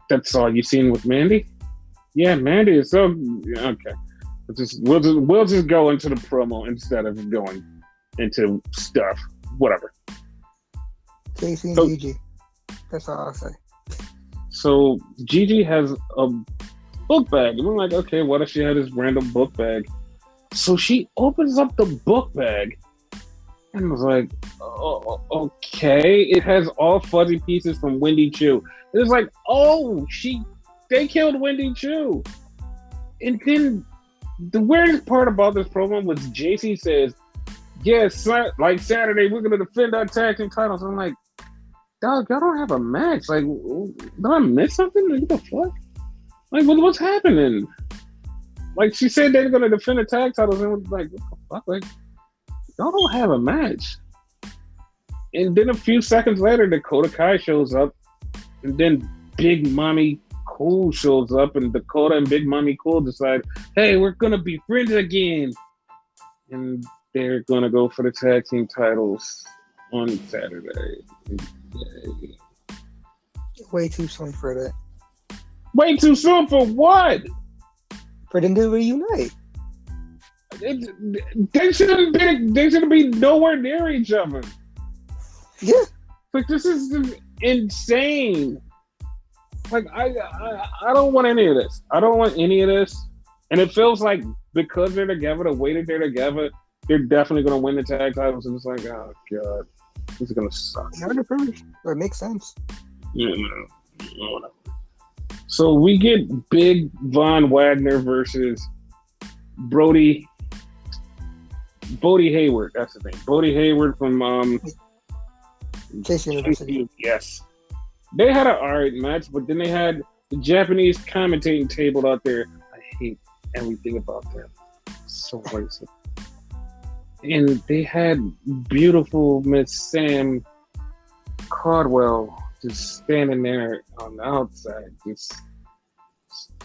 that's all you seen with Mandy? Yeah, Mandy is so... Okay. We'll just go into the promo instead of going into stuff. Whatever. Casey and Gigi. That's all I'll say. So Gigi has a book bag. And we're like, okay, what if she had this random book bag? So she opens up the book bag and was like, oh, okay. It has all fuzzy pieces from Wendy Chu. It was like, oh, they killed Wendy Chu. And then the weirdest part about this program was JC says, yes, like Saturday, we're going to defend our tag team titles. I'm like, dog, y'all don't have a match. Like, did I miss something? Like, what the fuck? Like, what's happening? Like, she said they're going to defend the tag titles, and was like, what the fuck? Like, y'all don't have a match. And then a few seconds later, Dakota Kai shows up, and then Big Mommy Cool shows up, and Dakota and Big Mommy Cool decide, hey, we're going to be friends again. And they're going to go for the tag team titles on Saturday. Yay. Way too soon for that. Way too soon for what? For them to reunite. They shouldn't be nowhere near each other. Yeah. Like, this is just insane. Like, I don't want any of this. I don't want any of this. And it feels like because they're together, the way that they're together, they're definitely going to win the tag titles. And it's like, oh, God, this is going to suck. Or it makes sense. Yeah, no, whatever. So we get Big Von Wagner versus Bodie Hayward. That's the thing. Bodie Hayward from Chase University. Yes. They had an alright match, but then they had the Japanese commentating table out there. I hate everything about them. So racist. And they had beautiful Miss Sam Cardwell just standing there on the outside, she's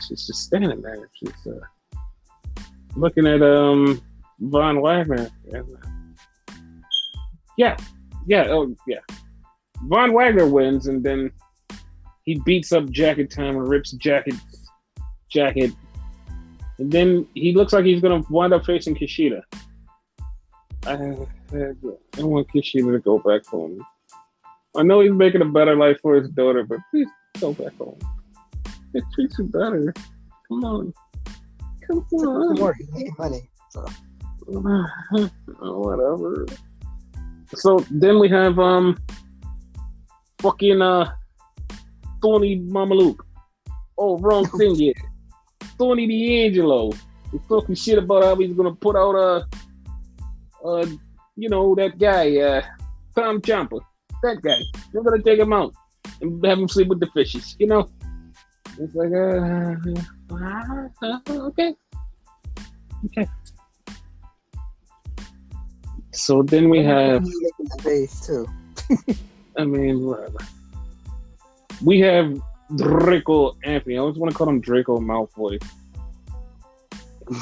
just standing there, just looking at Von Wagner. Von Wagner wins, and then he beats up Jacket Time and rips jacket, and then he looks like he's gonna wind up facing Kushida. I want Kushida to go back home. I know he's making a better life for his daughter, but please go back home. It treats you better. Come on. He's making money. So. Whatever. So then we have fucking Tony Mamaluke. Oh, wrong thing here. Tony D'Angelo. He's talking shit about how he's gonna put out that guy, Tom Ciampa. That guy. They're gonna take him out and have him sleep with the fishes. It's like okay. So then we have the face too. I mean, whatever. We have Draco Anthony. I always want to call him Draco Malfoy.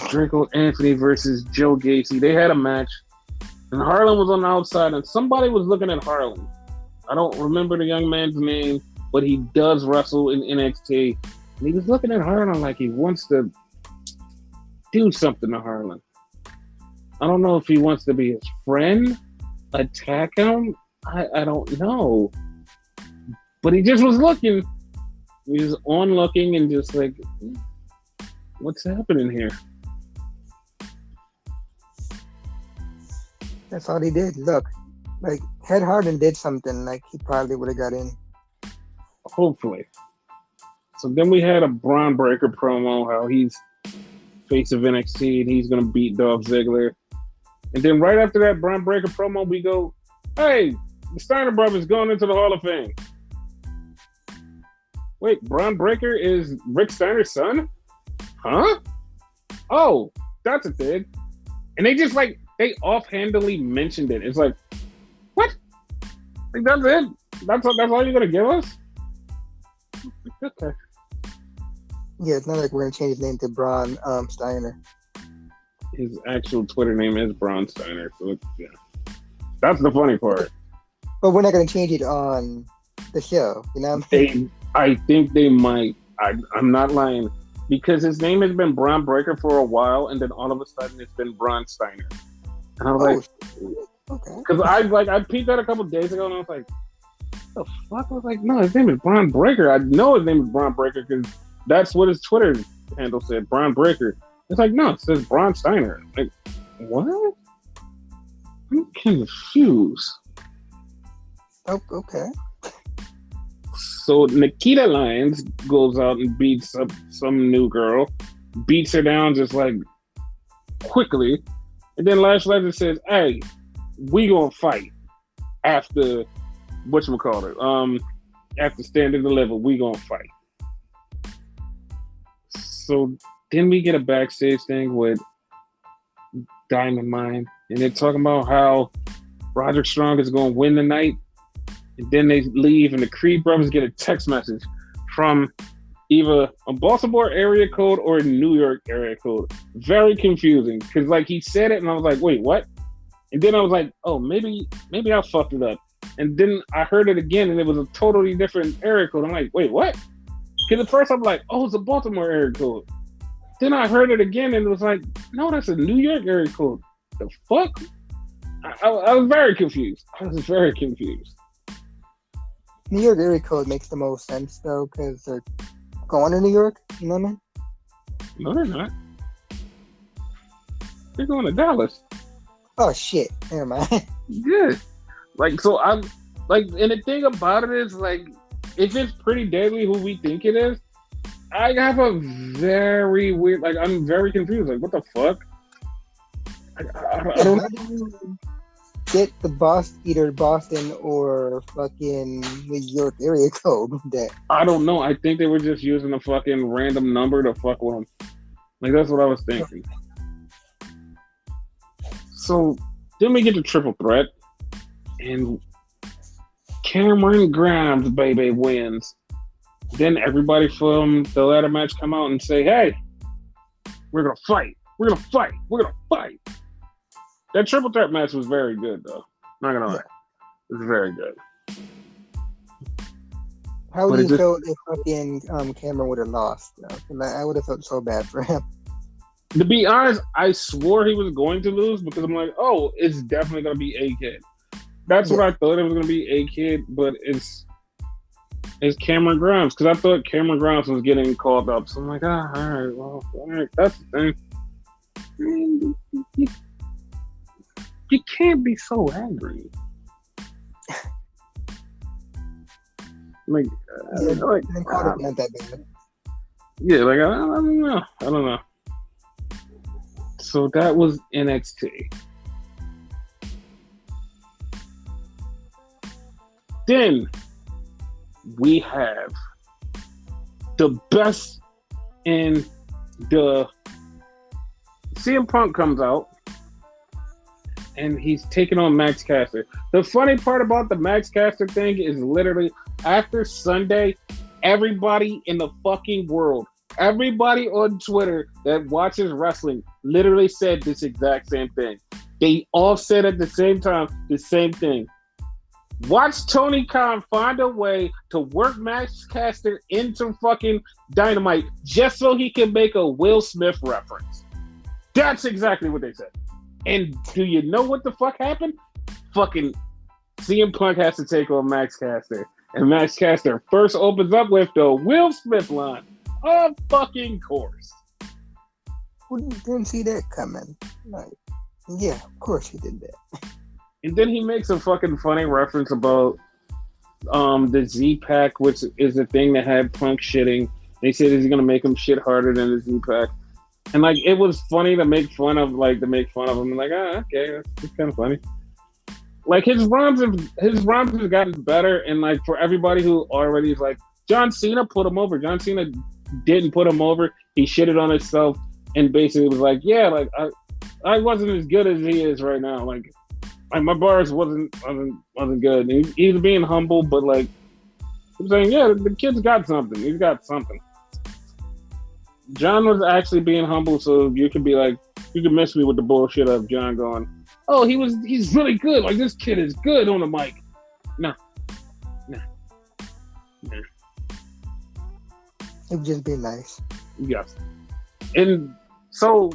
Draco Anthony versus Joe Gacy. They had a match, and Harlan was on the outside, and somebody was looking at Harlan. I don't remember the young man's name, but he does wrestle in NXT. And he was looking at Harlan like he wants to do something to Harlan. I don't know if he wants to be his friend, attack him. I don't know. But he just was looking. He was on looking and just like, what's happening here? That's all he did. Look, like, had Harden did something, like, he probably would have got in. Hopefully. So then we had a Braun Breaker promo, how he's face of NXT and he's going to beat Dolph Ziggler. And then right after that Braun Breaker promo, we go, hey, the Steiner brothers going into the Hall of Fame. Wait, Braun Breaker is Rick Steiner's son? Huh? Oh, that's a thing. And they just like, they offhandedly mentioned it. It's like, what? Like, that's it? That's all you're going to give us? Okay. Yeah, it's not like we're going to change his name to Braun Steiner. His actual Twitter name is Braun Steiner. So, yeah. That's the funny part. But we're not going to change it on the show. You know what I'm saying? I think they might. I'm not lying. Because his name has been Braun Breaker for a while, and then all of a sudden it's been Braun Steiner. And I was okay. Because I peeped that a couple days ago, and I was like, what the fuck? I was like, no, his name is Braun Breaker. I know his name is Braun Breaker because that's what his Twitter handle said, Braun Breaker. It's like, no, it says Braun Steiner. Like, what? I'm confused. Oh, okay. So Nikita Lyons goes out and beats up some new girl, beats her down just like quickly, and then Lash Legend says, "Hey, we gonna fight after whatchamacallit, after Stand and Deliver, we gonna fight." So then we get a backstage thing with Diamond Mine, and they're talking about how Roderick Strong is gonna win the night. And then they leave, and the Creed brothers get a text message from either a Baltimore area code or a New York area code. Very confusing, because like he said it, and I was like, "Wait, what?" And then I was like, "Oh, maybe I fucked it up." And then I heard it again, and it was a totally different area code. I'm like, "Wait, what?" Because at first I'm like, "Oh, it's a Baltimore area code." Then I heard it again, and it was like, "No, that's a New York area code." The fuck? I was very confused. New York area code makes the most sense though, because they're going to New York. You know what I mean? No, they're not. They're going to Dallas. Oh shit! Never mind. Yeah. Like, so I'm like, and the thing about it is, like, if it's Pretty Deadly who we think it is, I have a very weird, like, I'm very confused. Like, what the fuck? I don't. How do you get the either Boston or fucking New York area code? That I don't know. I think they were just using a fucking random number to fuck with them. Like, that's what I was thinking. So then we get to Triple Threat, and Cameron Grimes, baby, wins. Then everybody from the ladder match come out and say, "Hey, we're gonna fight. We're gonna fight. We're gonna fight." That Triple Threat match was very good, though. Not gonna lie, it was very good. how would you feel if fucking Cameron would have lost? I would have felt so bad for him. To be honest, I swore he was going to lose because I'm like, oh, it's definitely going to be A-Kid. That's what I thought it was going to be, A-Kid, but it's Cameron Grimes because I thought Cameron Grimes was getting called up. So I'm like, all right, that's the thing. You can't be so angry. Like, not that bad. Yeah, like I don't know. So that was NXT. Then we have the best in the CM Punk comes out and he's taking on Max Caster. The funny part about the Max Caster thing is literally after Sunday, everybody in the fucking world, everybody on Twitter that watches wrestling literally said this exact same thing. They all said at the same time the same thing. Watch Tony Khan find a way to work Max Caster into fucking Dynamite just so he can make a Will Smith reference. That's exactly what they said. And do you know what the fuck happened? Fucking CM Punk has to take on Max Caster. And Max Caster first opens up with the Will Smith line. Of fucking course. Who didn't see that coming? Like, yeah, of course he did that. And then he makes a fucking funny reference about the Z-Pack, which is a thing that had Punk shitting. They said he's gonna make him shit harder than the Z-Pack. And like it was funny to make fun of him. Like okay, that's kind of funny. Like his rhymes have gotten better, and like for everybody who already is like John Cena put him over. John Cena didn't put him over. He shitted on himself and basically was like, yeah, like I wasn't as good as he is right now. Like my bars wasn't good. And he's being humble, but like I'm saying, yeah, the kid's got something. He's got something. John was actually being humble, so you could be like, you could miss me with the bullshit of John going, oh, he's really good. Like this kid is good on the mic. No. It would just be nice. Yes. And so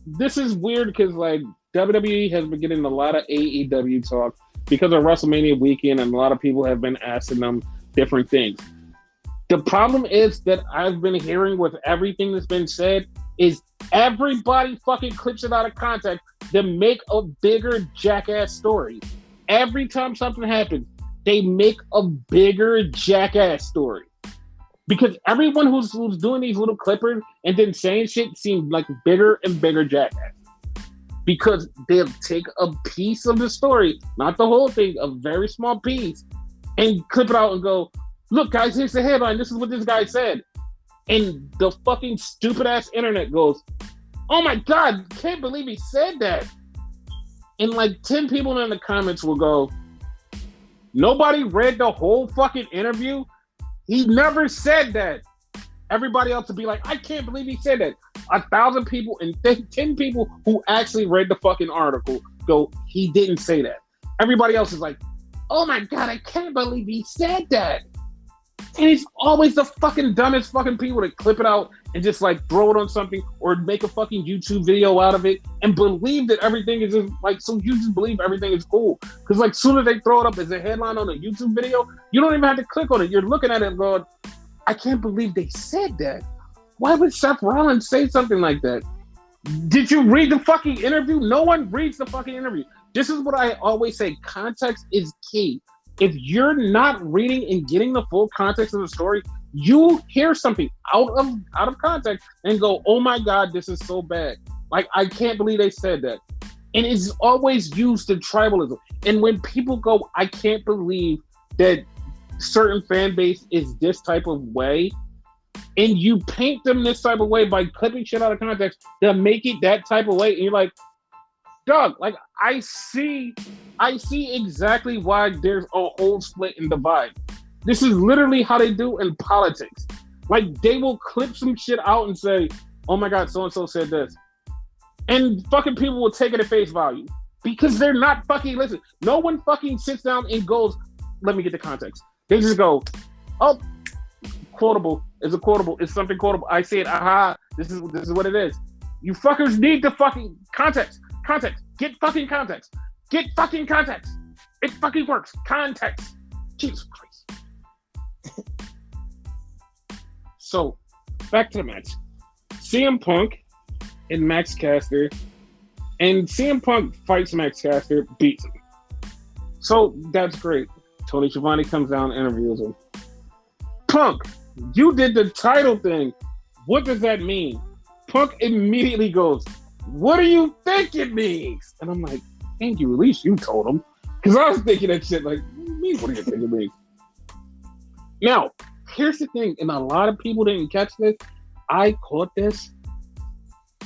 this is weird because like WWE has been getting a lot of AEW talk because of WrestleMania weekend, and a lot of people have been asking them different things. The problem is that I've been hearing with everything that's been said is everybody fucking clips it out of context to make a bigger jackass story. Every time something happens, they make a bigger jackass story. Because everyone who's doing these little clippers and then saying shit seems like bigger and bigger jackass. Because they'll take a piece of the story, not the whole thing, a very small piece, and clip it out and go, look, guys, here's the headline. This is what this guy said. And the fucking stupid-ass internet goes, oh my God, can't believe he said that. And like 10 people in the comments will go, nobody read the whole fucking interview? He never said that. Everybody else would be like, I can't believe he said that. 1,000 people and 10 people who actually read the fucking article go, he didn't say that. Everybody else is like, oh my God, I can't believe he said that. And it's always the fucking dumbest fucking people that clip it out and just like throw it on something or make a fucking YouTube video out of it and believe that everything is just like, so you just believe everything is cool. Because like soon as they throw it up as a headline on a YouTube video, you don't even have to click on it. You're looking at it and going, I can't believe they said that. Why would Seth Rollins say something like that? Did you read the fucking interview? No one reads the fucking interview. This is what I always say. Context is key. If you're not reading and getting the full context of the story, you hear something out of context and go, oh my God, this is so bad. Like, I can't believe they said that. And it's always used in tribalism. And when people go, I can't believe that certain fan base is this type of way, and you paint them this type of way by clipping shit out of context to make it that type of way, and you're like, dog, like I see exactly why there's a whole split and divide. This is literally how they do in politics. Like, they will clip some shit out and say, oh my God, so-and-so said this. And fucking people will take it at face value because they're not fucking listening. No one fucking sits down and goes, let me get the context. They just go, oh, quotable. It's a quotable. It's something quotable. I see it. Aha. This is what it is. You fuckers need the fucking context. Context. Get fucking context. Get fucking context. It fucking works. Context. Jesus Christ. So, back to the match. CM Punk and Max Caster. And CM Punk fights Max Caster, beats him. So, that's great. Tony Schiavone comes down and interviews him. Punk, you did the title thing. What does that mean? Punk immediately goes, what do you think it means? And I'm like, thank you, at least you told him. Because I was thinking that shit like, what do you think it means? Now, here's the thing, and a lot of people didn't catch this. I caught this.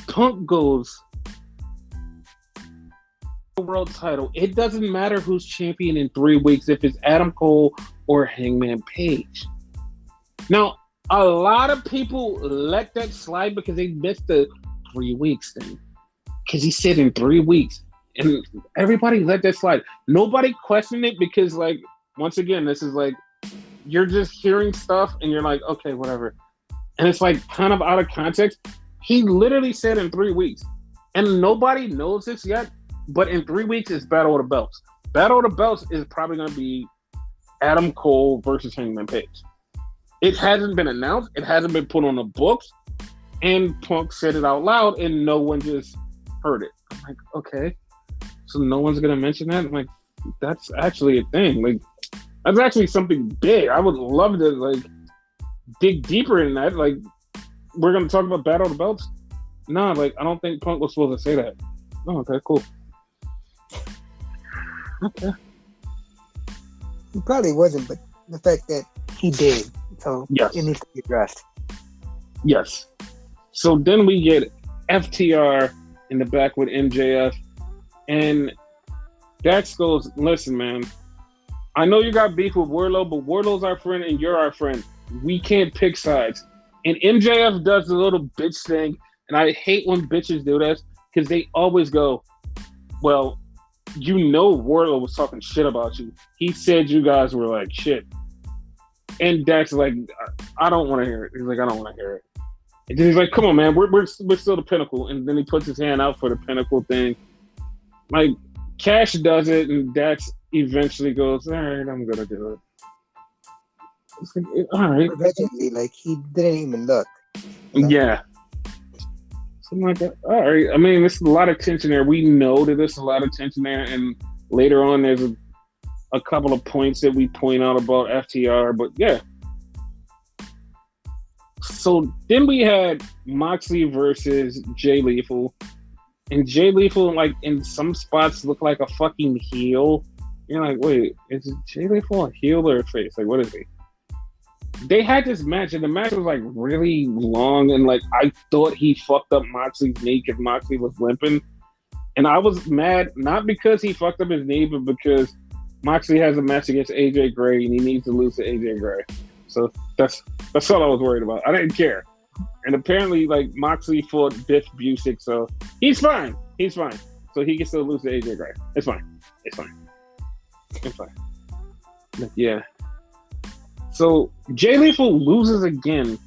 Punk goes, world title. It doesn't matter who's champion in 3 weeks if it's Adam Cole or Hangman Page. Now, a lot of people let that slide because they missed the 3 weeks thing. Because he said in 3 weeks. And everybody let that slide. Nobody questioned it because, like, once again, this is like, you're just hearing stuff and you're like, okay, whatever. And it's like kind of out of context. He literally said in 3 weeks. And nobody knows this yet, but in 3 weeks it's Battle of the Belts. Battle of the Belts is probably going to be Adam Cole versus Hangman Page. It hasn't been announced. It hasn't been put on the books. And Punk said it out loud and no one just heard it. I'm like, okay. So no one's going to mention that? I'm like, that's actually a thing. Like, that's actually something big. I would love to, like, dig deeper in that. Like, we're going to talk about Battle of the Belts? No, like, I don't think Punk was supposed to say that. Oh, okay, cool. Okay. He probably wasn't, but the fact that he did, so yes. It needs to be addressed. Yes. So then we get FTR in the back with MJF, and Dax goes, listen, man, I know you got beef with Wardlow, but Wardlow's our friend and you're our friend. We can't pick sides. And MJF does the little bitch thing, and I hate when bitches do this because they always go, well, you know Wardlow was talking shit about you. He said you guys were like shit. And Dax is like, I don't want to hear it. He's like, I don't want to hear it. And then he's like, come on, man, we're still the Pinnacle. And then he puts his hand out for the Pinnacle thing. Like, Cash does it, and Dax eventually goes, all right, I'm going to do it. It's like, all right. Eventually, like, he didn't even look. Yeah. Something like that. All right. I mean, there's a lot of tension there. We know that there's a lot of tension there, and later on there's a couple of points that we point out about FTR, but yeah. So then we had Moxley versus Jay Lethal, and Jay Lethal, like, in some spots looked like a fucking heel. You're like, wait, is Jay Lethal a heel or a face? Like, what is he? They had this match, and the match was like really long, and like I thought he fucked up Moxley's knee because Moxley was limping, and I was mad not because he fucked up his knee, but because Moxley has a match against AJ Gray, and he needs to lose to AJ Gray. So that's all I was worried about. I didn't care, and apparently, like, Moxley fought Biff Busick, so he's fine. He's fine. So he can still lose to AJ Gray. It's fine. It's fine. It's fine. But yeah. So Jay Lethal loses again.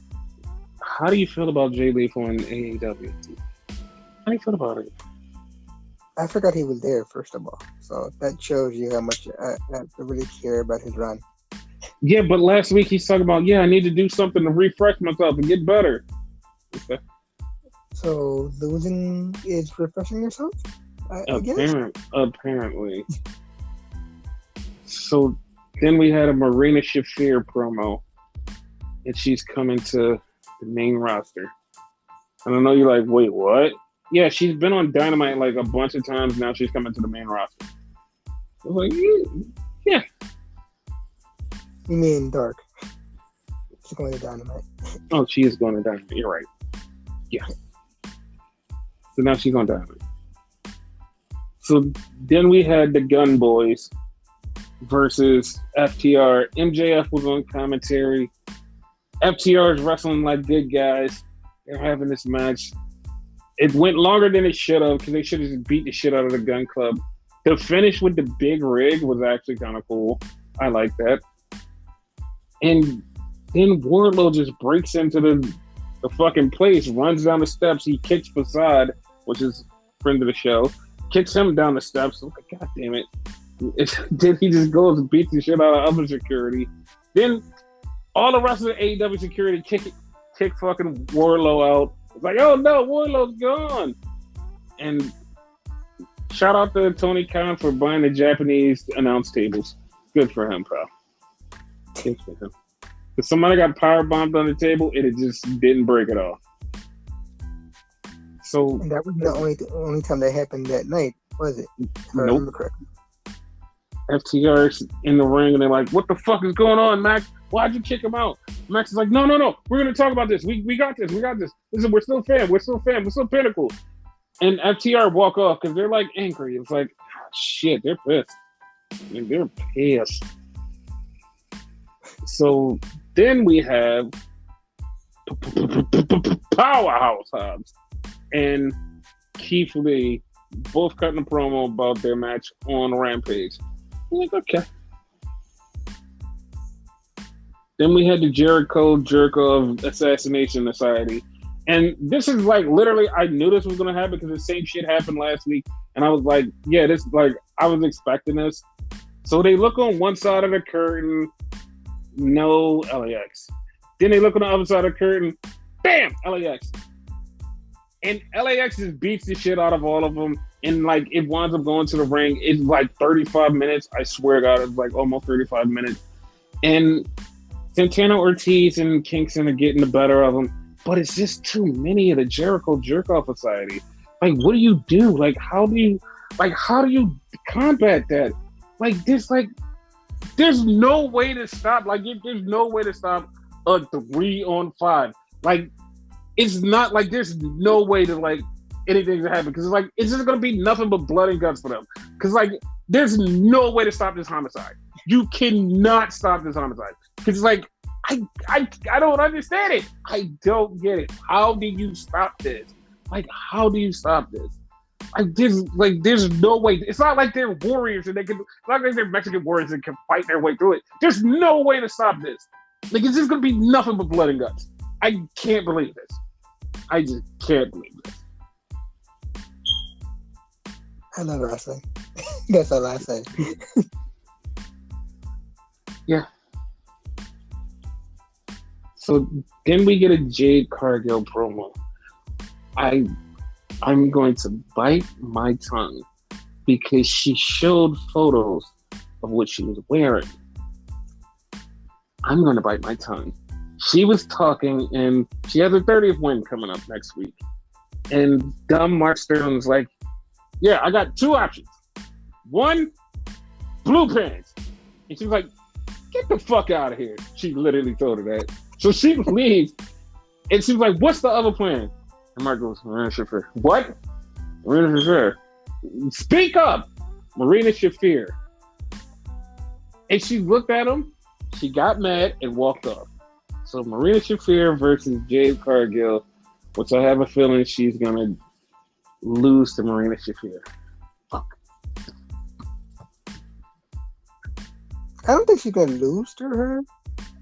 How do you feel about Jay Lethal in AEW? How do you feel about it? I forgot he was there, first of all. So that shows you how much I really care about his run. Yeah, but last week he's talking about, I need to do something to refresh myself and get better. Okay. So losing is refreshing yourself? I guess? Apparently. So then we had a Marina Shafir promo, and she's coming to the main roster. And I know you're like, wait, what? Yeah, she's been on Dynamite like a bunch of times. Now she's coming to the main roster. I was like, yeah. You mean Dark? She's going to Dynamite. Oh, she is going to Dynamite. You're right. Yeah. So now she's on Dynamite. So then we had the Gun Boys versus FTR. MJF was on commentary. FTR is wrestling like good guys. They're having this match. It went longer than it should have because they should have just beat the shit out of the Gun Club. The finish with the big rig was actually kind of cool. I like that. And then Wardlow just breaks into the fucking place, runs down the steps. He kicks Facade, which is friend of the show, kicks him down the steps. I'm like, God damn it. Then he just goes and beats the shit out of other security. Then all the rest of the AEW security kick fucking Wardlow out. It's like, oh no, Wardlow's gone. And shout out to Tony Khan for buying the Japanese announce tables. Good for him, pal. Good for him. If somebody got power bombed on the table, it just didn't break at all. So and that was the only time that happened that night, was it? Nope. FTR's in the ring and they're like, what the fuck is going on, Max? Why'd you kick him out? Max is like, no. We're going to talk about this. We got this. Listen, we're still fam. We're still Pinnacle. And FTR walk off because they're like angry. It's like, shit, they're pissed. They're pissed. So then we have Powerhouse Hobbs and Keith Lee both cutting a promo about their match on Rampage. I'm like, okay. Then we had the Jericho of Assassination Society. And this is like literally, I knew this was going to happen because the same shit happened last week. And I was like, yeah, this, like, I was expecting this. So they look on one side of the curtain, no LAX. Then they look on the other side of the curtain, bam, LAX. And LAX just beats the shit out of all of them. And like, it winds up going to the ring. It's like 35 minutes. I swear to God, it's like almost 35 minutes. And Santana Ortiz and Kingston are getting the better of them. But it's just too many of the Jericho Jerk-Off Society. Like, what do you do? Like, how do you combat that? Like, there's no way to stop. Like, there's no way to stop a 3-on-5. Like, it's not like there's no way to like anything to happen because it's just gonna be nothing but blood and guts for them. Because like, there's no way to stop this homicide. You cannot stop this homicide. Because like, I don't understand it. I don't get it. How do you stop this? Like, how do you stop this? There's no way. It's not like they're warriors and it's not like they're Mexican warriors and can fight their way through it. There's no way to stop this. Like, it's just gonna be nothing but blood and guts. I can't believe this. I just can't believe this. I love wrestling. That's all I say. Yeah. So then we get a Jade Cargill promo. I'm going to bite my tongue because she showed photos of what she was wearing. I'm going to bite my tongue. She was talking, and she has her 30th win coming up next week. And dumb Mark Sterling's like, yeah, I got 2 options. 1, blue pants. And she's like, get the fuck out of here. She literally told her that. So she leaves, and she's like, what's the other plan? And Mark goes, Marina Shafir. What? Marina Shafir. Speak up! Marina Shafir. And she looked at him, she got mad, and walked off. So Marina Shafir versus Jade Cargill, which I have a feeling she's going to lose to Marina Shafir. Fuck. I don't think she's going to lose to her.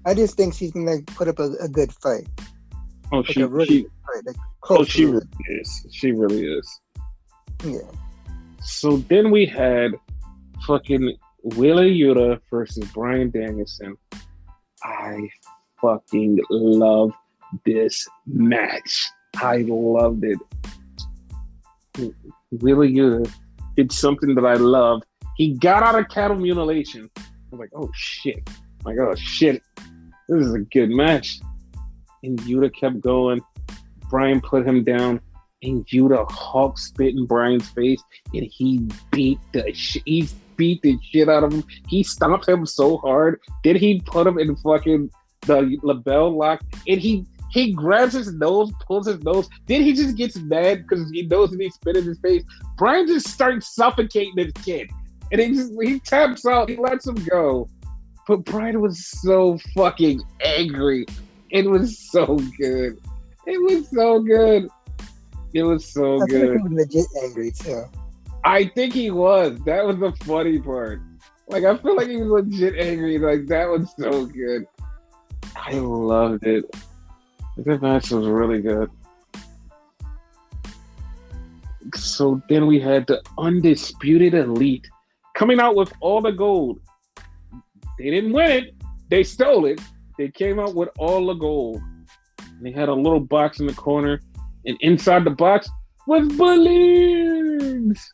I just think she's gonna put up a good fight. Oh, like a really good fight, like close she to really is. She really is. Yeah. So then we had fucking Wheeler Yuta versus Bryan Danielson. I fucking love this match. I loved it. Wheeler Yuta did something that I love. He got out of cattle mutilation. I was like, oh shit. Like, oh shit. This is a good match. And Yuta kept going. Bryan put him down. And Yuta hawk spit in Bryan's face. And he beat the shit out of him. He stomped him so hard. Then he put him in fucking the label lock. And he grabs his nose, pulls his nose. Then he just gets mad because he knows that he spit in his face. Bryan just starts suffocating this kid. And he taps out. He lets him go. But Bryan was so fucking angry. It was so good. It was so good. It was so I good. feel like he was legit angry too. I think he was. That was the funny part. Like, I feel like he was legit angry. Like, that was so good. I loved it. That match was really good. So then we had the Undisputed Elite coming out with all the gold. They didn't win it. They stole it. They came out with all the gold. And they had a little box in the corner. And inside the box was balloons.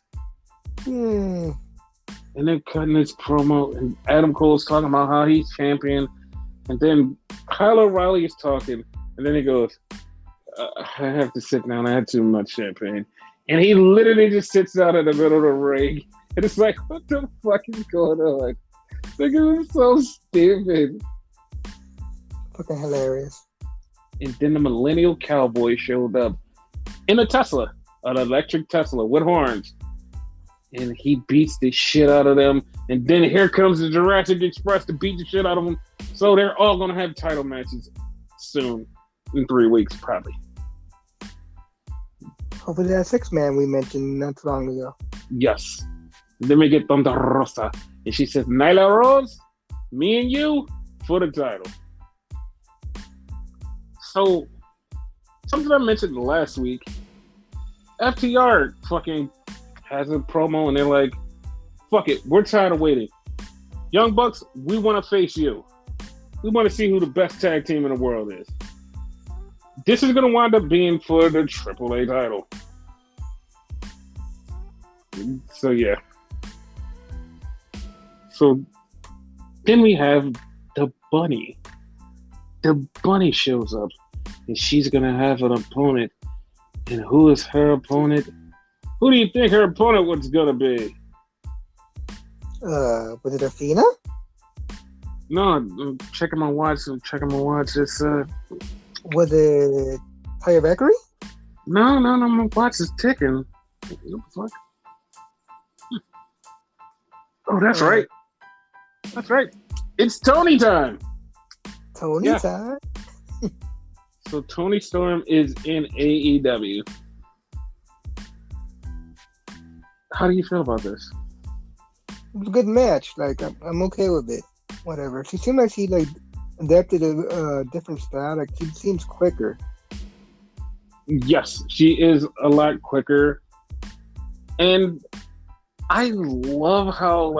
And they're cutting this promo. And Adam Cole's talking about how he's champion. And then Kyle O'Reilly is talking. And then he goes, I have to sit down. I had too much champagne. And he literally just sits down in the middle of the ring. And it's like, what the fuck is going on? Like, it was so stupid. Fucking hilarious. And then the Millennial Cowboy showed up in a Tesla, an electric Tesla with horns. And he beats the shit out of them. And then here comes the Jurassic Express to beat the shit out of them. So they're all going to have title matches soon. In 3 weeks, probably. Hopefully that 6-man we mentioned not too long ago. Yes. And then we get Thunder Rosa. And she says, Nyla Rose, me and you for the title. So, something I mentioned last week, FTR fucking has a promo and they're like, fuck it, we're tired of waiting. Young Bucks, we want to face you. We want to see who the best tag team in the world is. This is going to wind up being for the AAA title. So, yeah. So, then we have the Bunny. The Bunny shows up, and she's going to have an opponent. And who is her opponent? Who do you think her opponent was going to be? Was it Athena? No, I'm checking my watch. It's, Was it Taya Valkyrie? No, my watch is ticking. What the fuck? Oh, that's right. That's right. It's Tony time. Tony time. So Tony Storm is in AEW. How do you feel about this? It was a good match. Like, I'm okay with it. Whatever. She seemed like she adapted a different style. Like, she seems quicker. Yes, she is a lot quicker. And I love how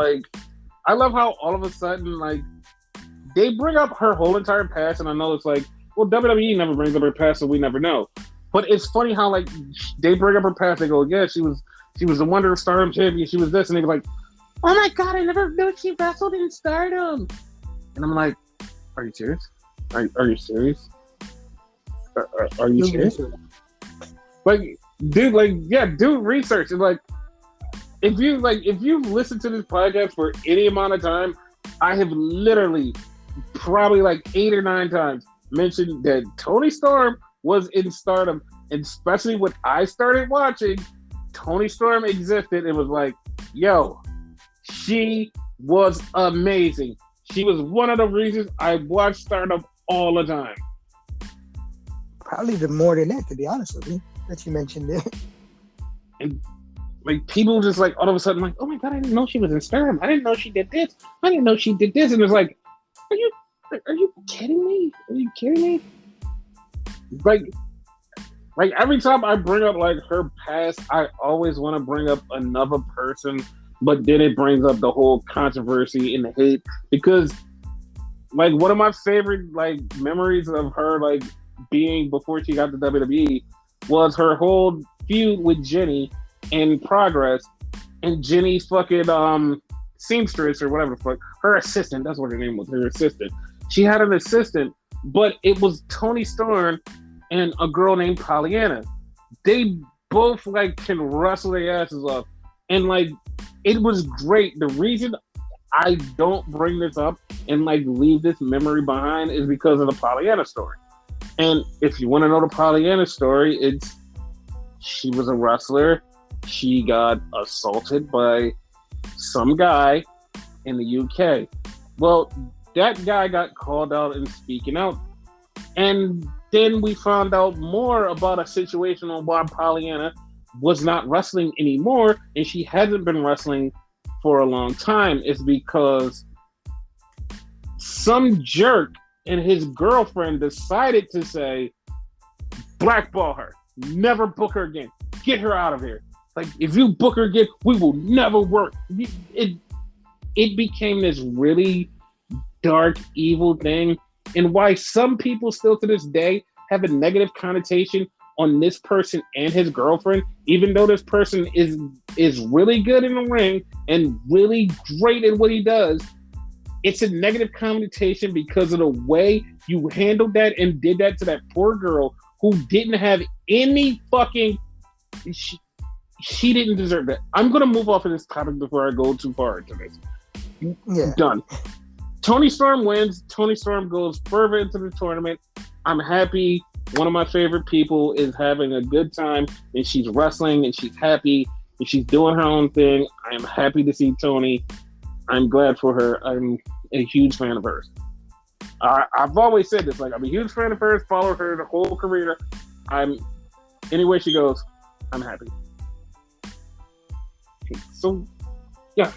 all of a sudden, like, they bring up her whole entire past, and I know it's like, well, WWE never brings up her past, so we never know. But it's funny how, like, they bring up her past, they go, yeah, she was the Wonder of Stardom champion, she was this, and they go like, oh my god, I never knew she wrestled in Stardom. And I'm like, are you serious? Are you serious? Are you serious? Like, dude, do research. And like, if you've listened to this podcast for any amount of time, I have literally probably like 8 or 9 times mentioned that Tony Storm was in Stardom, and especially when I started watching, Tony Storm existed and was like, yo, she was amazing. She was one of the reasons I watched Stardom all the time. Probably the more than that, to be honest with you, that you mentioned it. And like, people just like all of a sudden like, oh my god, I didn't know she was in Stardom. I didn't know she did this. I didn't know she did this. And it's like, Like, are you kidding me? Are you kidding me? Like, every time I bring up like her past, I always want to bring up another person, but then it brings up the whole controversy and the hate because like one of my favorite like memories of her like being before she got to WWE was her whole feud with Jenny in Progress and Jenny's fucking seamstress or whatever the fuck, her assistant, that's what her name was, her assistant. She had an assistant, but it was Toni Storm and a girl named Pollyanna. They both like can wrestle their asses off. And like it was great. The reason I don't bring this up and like leave this memory behind is because of the Pollyanna story. And if you want to know the Pollyanna story, it's she was a wrestler. She got assaulted by some guy in the UK. Well, that guy got called out and speaking out. And then we found out more about a situation on why Pollyanna was not wrestling anymore, and she hasn't been wrestling for a long time. It's because some jerk and his girlfriend decided to say, blackball her, never book her again, get her out of here. Like, if you book her again, we will never work. It became this really dark, evil thing. And why some people still to this day have a negative connotation on this person and his girlfriend, even though this person is really good in the ring and really great at what he does, it's a negative connotation because of the way you handled that and did that to that poor girl who didn't have any fucking... She didn't deserve that. I'm going to move off of this topic before I go too far into this. Yeah. Done. Toni Storm wins. Toni Storm goes further into the tournament. I'm happy. One of my favorite people is having a good time, and she's wrestling, and she's happy, and she's doing her own thing. I am happy to see Toni. I'm glad for her. I'm a huge fan of hers. I've always said this. Like, I'm a huge fan of hers. Follow her the whole career. Anywhere she goes, I'm happy. So, yeah.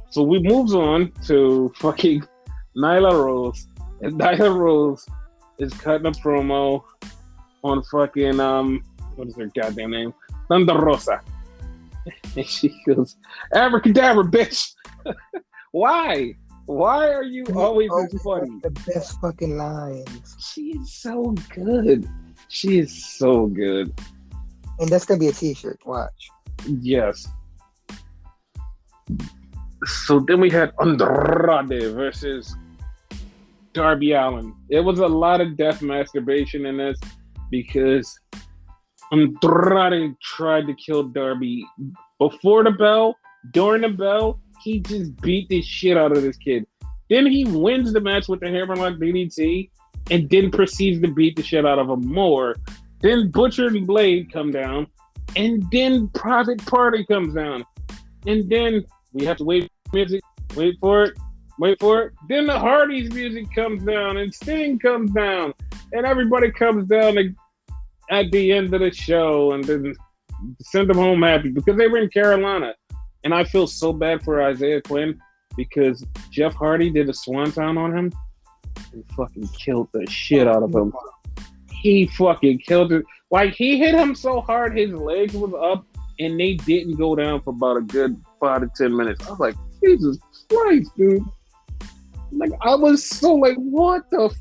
So we moves on to fucking Nyla Rose. And Nyla Rose is cutting a promo on fucking, what is her goddamn name? Thunder Rosa. And she goes, abracadabra, bitch. Why? Why are you always this funny? The best fucking lines. She is so good. She is so good. And that's going to be a t-shirt. Watch. Yes. So then we had Andrade versus Darby Allin. It was a lot of death masturbation in this because Andrade tried to kill Darby before the bell, during the bell. He just beat the shit out of this kid. Then he wins the match with the Hammerlock DDT and then proceeds to beat the shit out of him more. Then Butcher and Blade come down, and then Private Party comes down, and then we have to wait for it. Then the Hardys music comes down, and Sting comes down, and everybody comes down at the end of the show, and then send them home happy because they were in Carolina. And I feel so bad for Isaiah Quinn because Jeff Hardy did a swanton on him and fucking killed the shit out of him. He fucking killed it. Like, he hit him so hard his legs was up and they didn't go down for about a good 5 to 10 minutes. I was like, Jesus Christ, dude. Like, I was so like, what the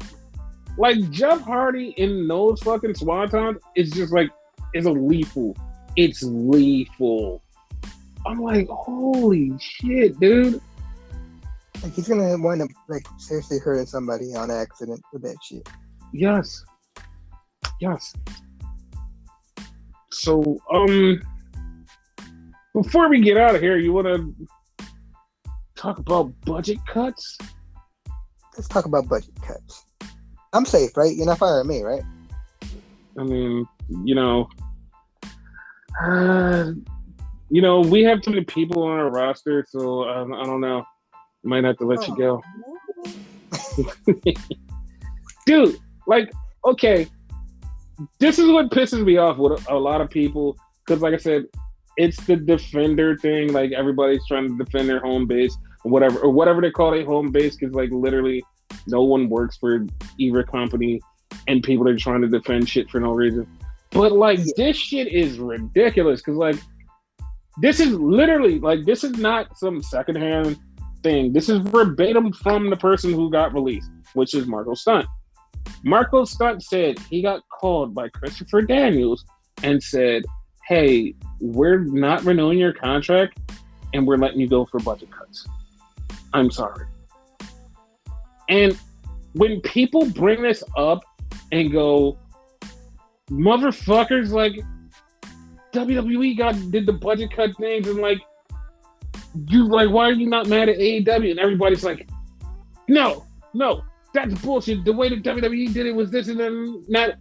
like, Jeff Hardy in those fucking swantons is just like, it's lethal. It's lethal. I'm like, holy shit, dude. Like, he's gonna wind up like seriously hurting somebody on accident with that shit. Yes. So, before we get out of here, you want to talk about budget cuts? Let's talk about budget cuts. I'm safe, right? You're not firing me, right? I mean, we have too many people on our roster, so I don't know. Might have to let you go. Dude, like, okay, this is what pisses me off with a lot of people, because like I said, it's the defender thing. Like, everybody's trying to defend their home base or whatever they call it, home base, because like literally No one works for either company, and people are trying to defend shit for no reason. But like, this shit is ridiculous because like, this is literally like, this is not some secondhand thing. This is verbatim from the person who got released, which is Marco Stunt. Marco Stunt said he got called by Christopher Daniels and said, "Hey, we're not renewing your contract, and we're letting you go for budget cuts. I'm sorry." And when people bring this up and go, motherfuckers, like, WWE did the budget cut things, and like, you like, why are you not mad at AEW? And everybody's like, no, that's bullshit. The way that WWE did it was this and then that.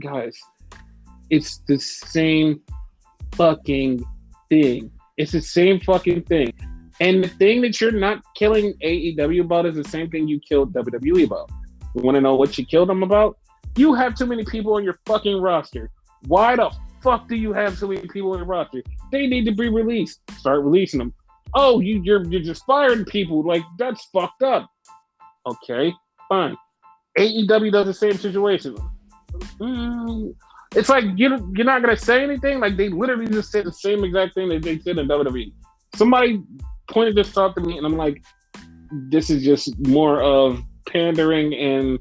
Guys, it's the same fucking thing. It's the same fucking thing. And the thing that you're not killing AEW about is the same thing you killed WWE about. You want to know what you killed them about? You have too many people on your fucking roster. Why the fuck do you have so many people on your roster? They need to be released. Start releasing them. Oh, you're just firing people. Like, that's fucked up. Okay, fine. AEW does the same situation. It's like you're not gonna say anything. Like, they literally just said the same exact thing that they said in WWE. Somebody pointed this out to me, and I'm like, this is just more of pandering and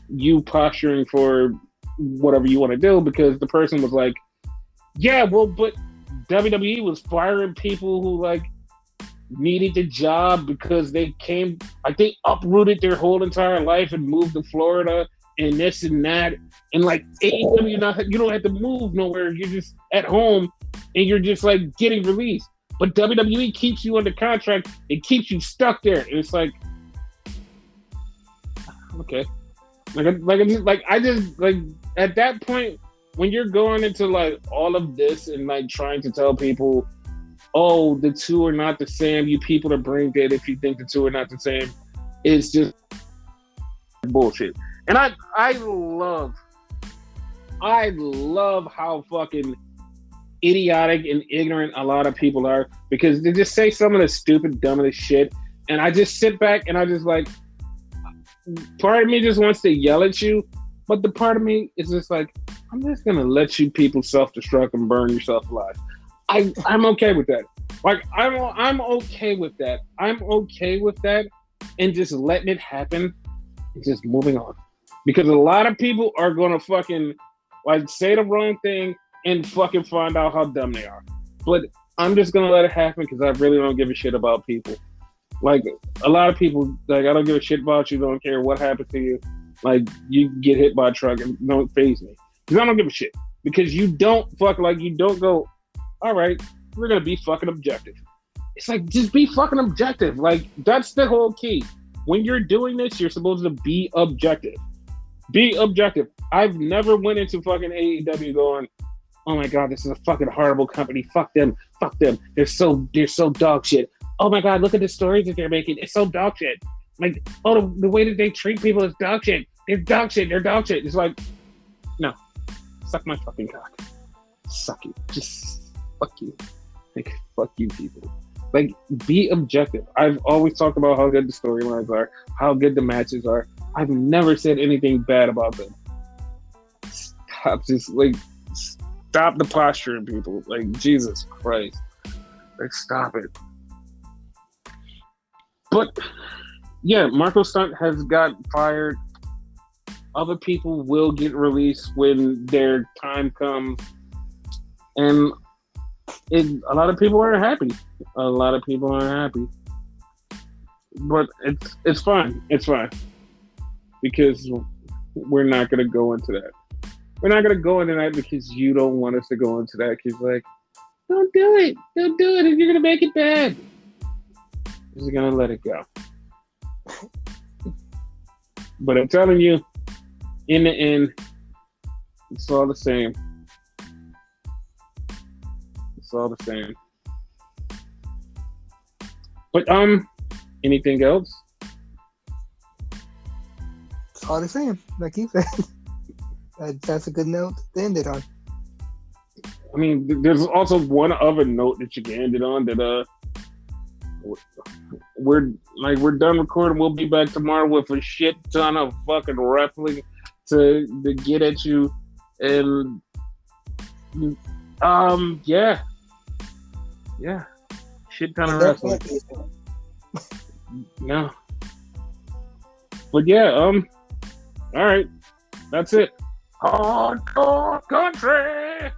you posturing for whatever you want to do, because the person was like, yeah, well, but WWE was firing people who like needed the job because they came, like, they uprooted their whole entire life and moved to Florida and this and that. And like, AEW, you don't have to move nowhere. You're just at home and you're just like getting released. But WWE keeps you under contract. It keeps you stuck there. And it's like, okay. I just at that point, when you're going into like all of this and like trying to tell people, oh, the two are not the same, you people are brain dead if you think the two are not the same, it's just bullshit. And I love how fucking idiotic and ignorant a lot of people are, because they just say some of the stupid, dumbest shit, and I just sit back and I just like, part of me just wants to yell at you, but the part of me is just like, I'm just gonna let you people self-destruct and burn yourself alive. I'm okay with that. Like, I'm okay with that. I'm okay with that, and just letting it happen, and just moving on. Because a lot of people are gonna fucking like say the wrong thing and fucking find out how dumb they are. But I'm just gonna let it happen because I really don't give a shit about people. Like, a lot of people, like, I don't give a shit about you, don't care what happens to you. Like, you get hit by a truck and don't faze me. Because I don't give a shit. Because you don't go, all right, we're going to be fucking objective. It's like, just be fucking objective. Like, that's the whole key. When you're doing this, you're supposed to be objective. Be objective. I've never went into fucking AEW going, oh my God, this is a fucking horrible company. Fuck them. They're so dog shit. Oh my God, look at the stories that they're making. It's so dog shit. Like, oh, the way that they treat people is dog shit. They're dog shit. It's like, no. Suck my fucking cock. Suck it. Just fuck you. Like, fuck you people. Like, be objective. I've always talked about how good the storylines are, how good the matches are. I've never said anything bad about them. Stop the posturing, people. Like, Jesus Christ. Like, stop it. But yeah, Marco Stunt has got fired. Other people will get released when their time comes. And a lot of people aren't happy. But it's fine. It's fine. Because we're not going to go into that. We're not going to go into that because you don't want us to go into that. Because, like, don't do it. Don't do it if you're going to make it bad. We're just going to let it go. But I'm telling you, in the end, it's all the same. It's all the same. But anything else? It's all the same, like you said. That's a good note to end it on. I mean, there's also one other note that you can end it on that we're done recording. We'll be back tomorrow with a shit ton of fucking wrestling to get at you, and yeah, shit ton of wrestling. No, but yeah, all right, that's it. Hardcore country.